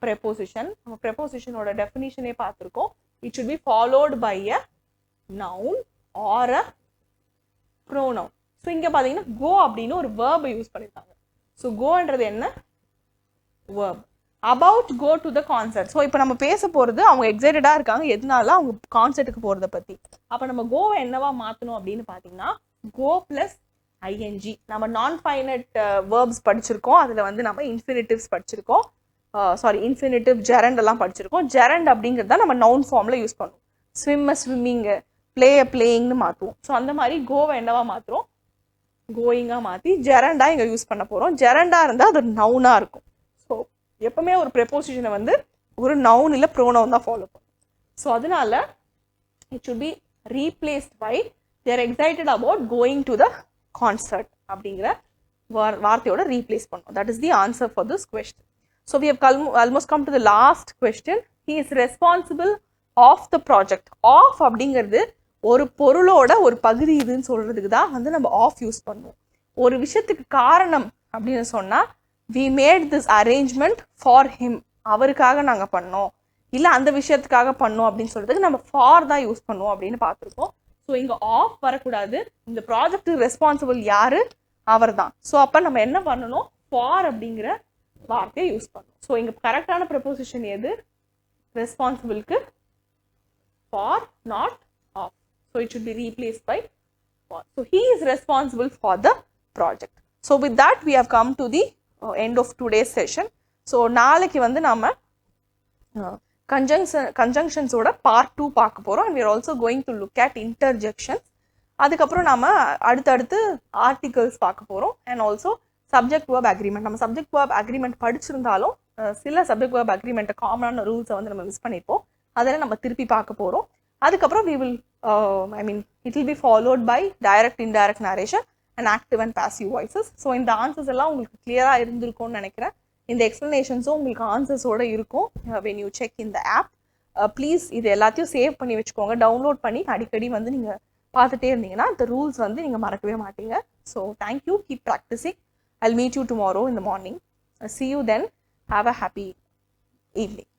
preposition, நம்ம ப்ரெப்போசிஷனோட டெஃபினிஷனே பார்த்துருக்கோம். It should be followed by a noun or a pronoun. So இங்கே பார்த்தீங்கன்னா கோ அப்படின்னு ஒரு வேர்பை யூஸ் பண்ணியிருக்காங்க. ஸோ கோன்றது என்ன? Verb. About go to the concert. So இப்போ நம்ம பேச போகிறது அவங்க எக்ஸைட்டடாக இருக்காங்க எதனால அவங்க கான்சர்ட்டுக்கு போகிறத பற்றி. அப்போ நம்ம கோவை என்னவா மாற்றணும் அப்படின்னு பார்த்தீங்கன்னா கோ ப்ளஸ் ஐஎன்ஜி. நம்ம நான் ஃபைனட் வேர்ப்ஸ் படிச்சிருக்கோம். அதில் வந்து நம்ம இன்ஃபினிட்டிவ்ஸ் படிச்சிருக்கோம். இன்ஃபினிட்டிவ் ஜெரண்ட் எல்லாம் படிச்சிருக்கோம். ஜெரண்ட் அப்படிங்கிறது தான் நம்ம நவுன் ஃபார்மில் யூஸ் பண்ணுவோம். ஸ்விம்ம ஸ்விம்மிங்கு, பிளேயிங்னு மாற்றுவோம். ஸோ அந்த மாதிரி கோவை என்னவா மாற்றுறோம்? கோயிங்காக மாற்றி ஜெரண்டாக இங்கே யூஸ் பண்ண போகிறோம். ஜெரண்டாக இருந்தால் அது நவுனாக இருக்கும். ஸோ எப்பவுமே ஒரு ப்ரெப்போசிஷனை வந்து ஒரு நவுன் இல்லை ப்ரோனவுன் தான் ஃபாலோ பண்ணும். ஸோ அதனால it should be replaced by their excited about going to the concert அப்படிங்கிற வார்த்தையோட ரீப்ளேஸ் பண்ணும். That is the answer for this question. So we have almost come to the last question. He is responsible of the project. Of அப்படிங்கிறது ஒரு பொருளோட ஒரு பகுதி இதுன்னு சொல்றதுக்கு தான் வந்து நம்ம ஆஃப் யூஸ் பண்ணுவோம். ஒரு விஷயத்துக்கு காரணம் அப்படின்னு சொன்னால் we made this arrangement for him, அவருக்காக நாங்கள் பண்ணோம், இல்லை அந்த விஷயத்துக்காக பண்ணோம் அப்படின்னு சொல்றதுக்கு நம்ம ஃபார் தான் யூஸ் பண்ணுவோம் அப்படின்னு பார்த்துருக்கோம். ஸோ இங்கே ஆஃப் வரக்கூடாது. இந்த ப்ராஜெக்ட்டுக்கு ரெஸ்பான்சிபிள் யாரு? அவர் தான். ஸோ அப்போ நம்ம என்ன பண்ணணும்? ஃபார் அப்படிங்கிற வார்த்தையை யூஸ் பண்ணணும். ஸோ இங்கே கரெக்டான ப்ரெப்போசிஷன் எது? ரெஸ்பான்சிபிளுக்கு for, not of. So it should be replaced by for. So he is responsible for the project. So with that we have come to the end of today's session. So நாளைக்கு வந்து நாம conjunctionsோட part 2 பார்க்க போறோம். And we are also going to look at interjections. அதுக்கப்புறம் நாம அடுத்தடுத்து articles பார்க்க போறோம். And also subject verb agreement. நம்ம subject verb agreement படிச்சிருந்தாலும் சில subject verb agreement காமனான ரூல்ஸை வந்து நம்ம மிஸ் பண்ணிப்போம். அதெல்லாம் நம்ம திருப்பி பார்க்க போறோம். அதுக்கப்புறம் we will it will be followed by direct indirect narration and active and passive voices. So இந்த ஆன்சர்ஸ் எல்லாம் உங்களுக்கு கிளியராக இருந்திருக்கும்னு நினைக்கிறேன். இந்த எக்ஸ்ப்ளனேஷன்ஸும் உங்களுக்கு ஆன்சர்ஸோட இருக்கும் when you check in the app. Please இது எல்லாத்தையும் சேவ் பண்ணி வச்சுக்கோங்க. டவுன்லோட் பண்ணி அடிக்கடி வந்து நீங்கள் பார்த்துட்டே இருந்தீங்கன்னா இந்த ரூல்ஸ் வந்து நீங்கள் மறக்கவே மாட்டீங்க. So thank you, keep practising. I'll meet you tomorrow in the morning. See you then. Have a happy evening.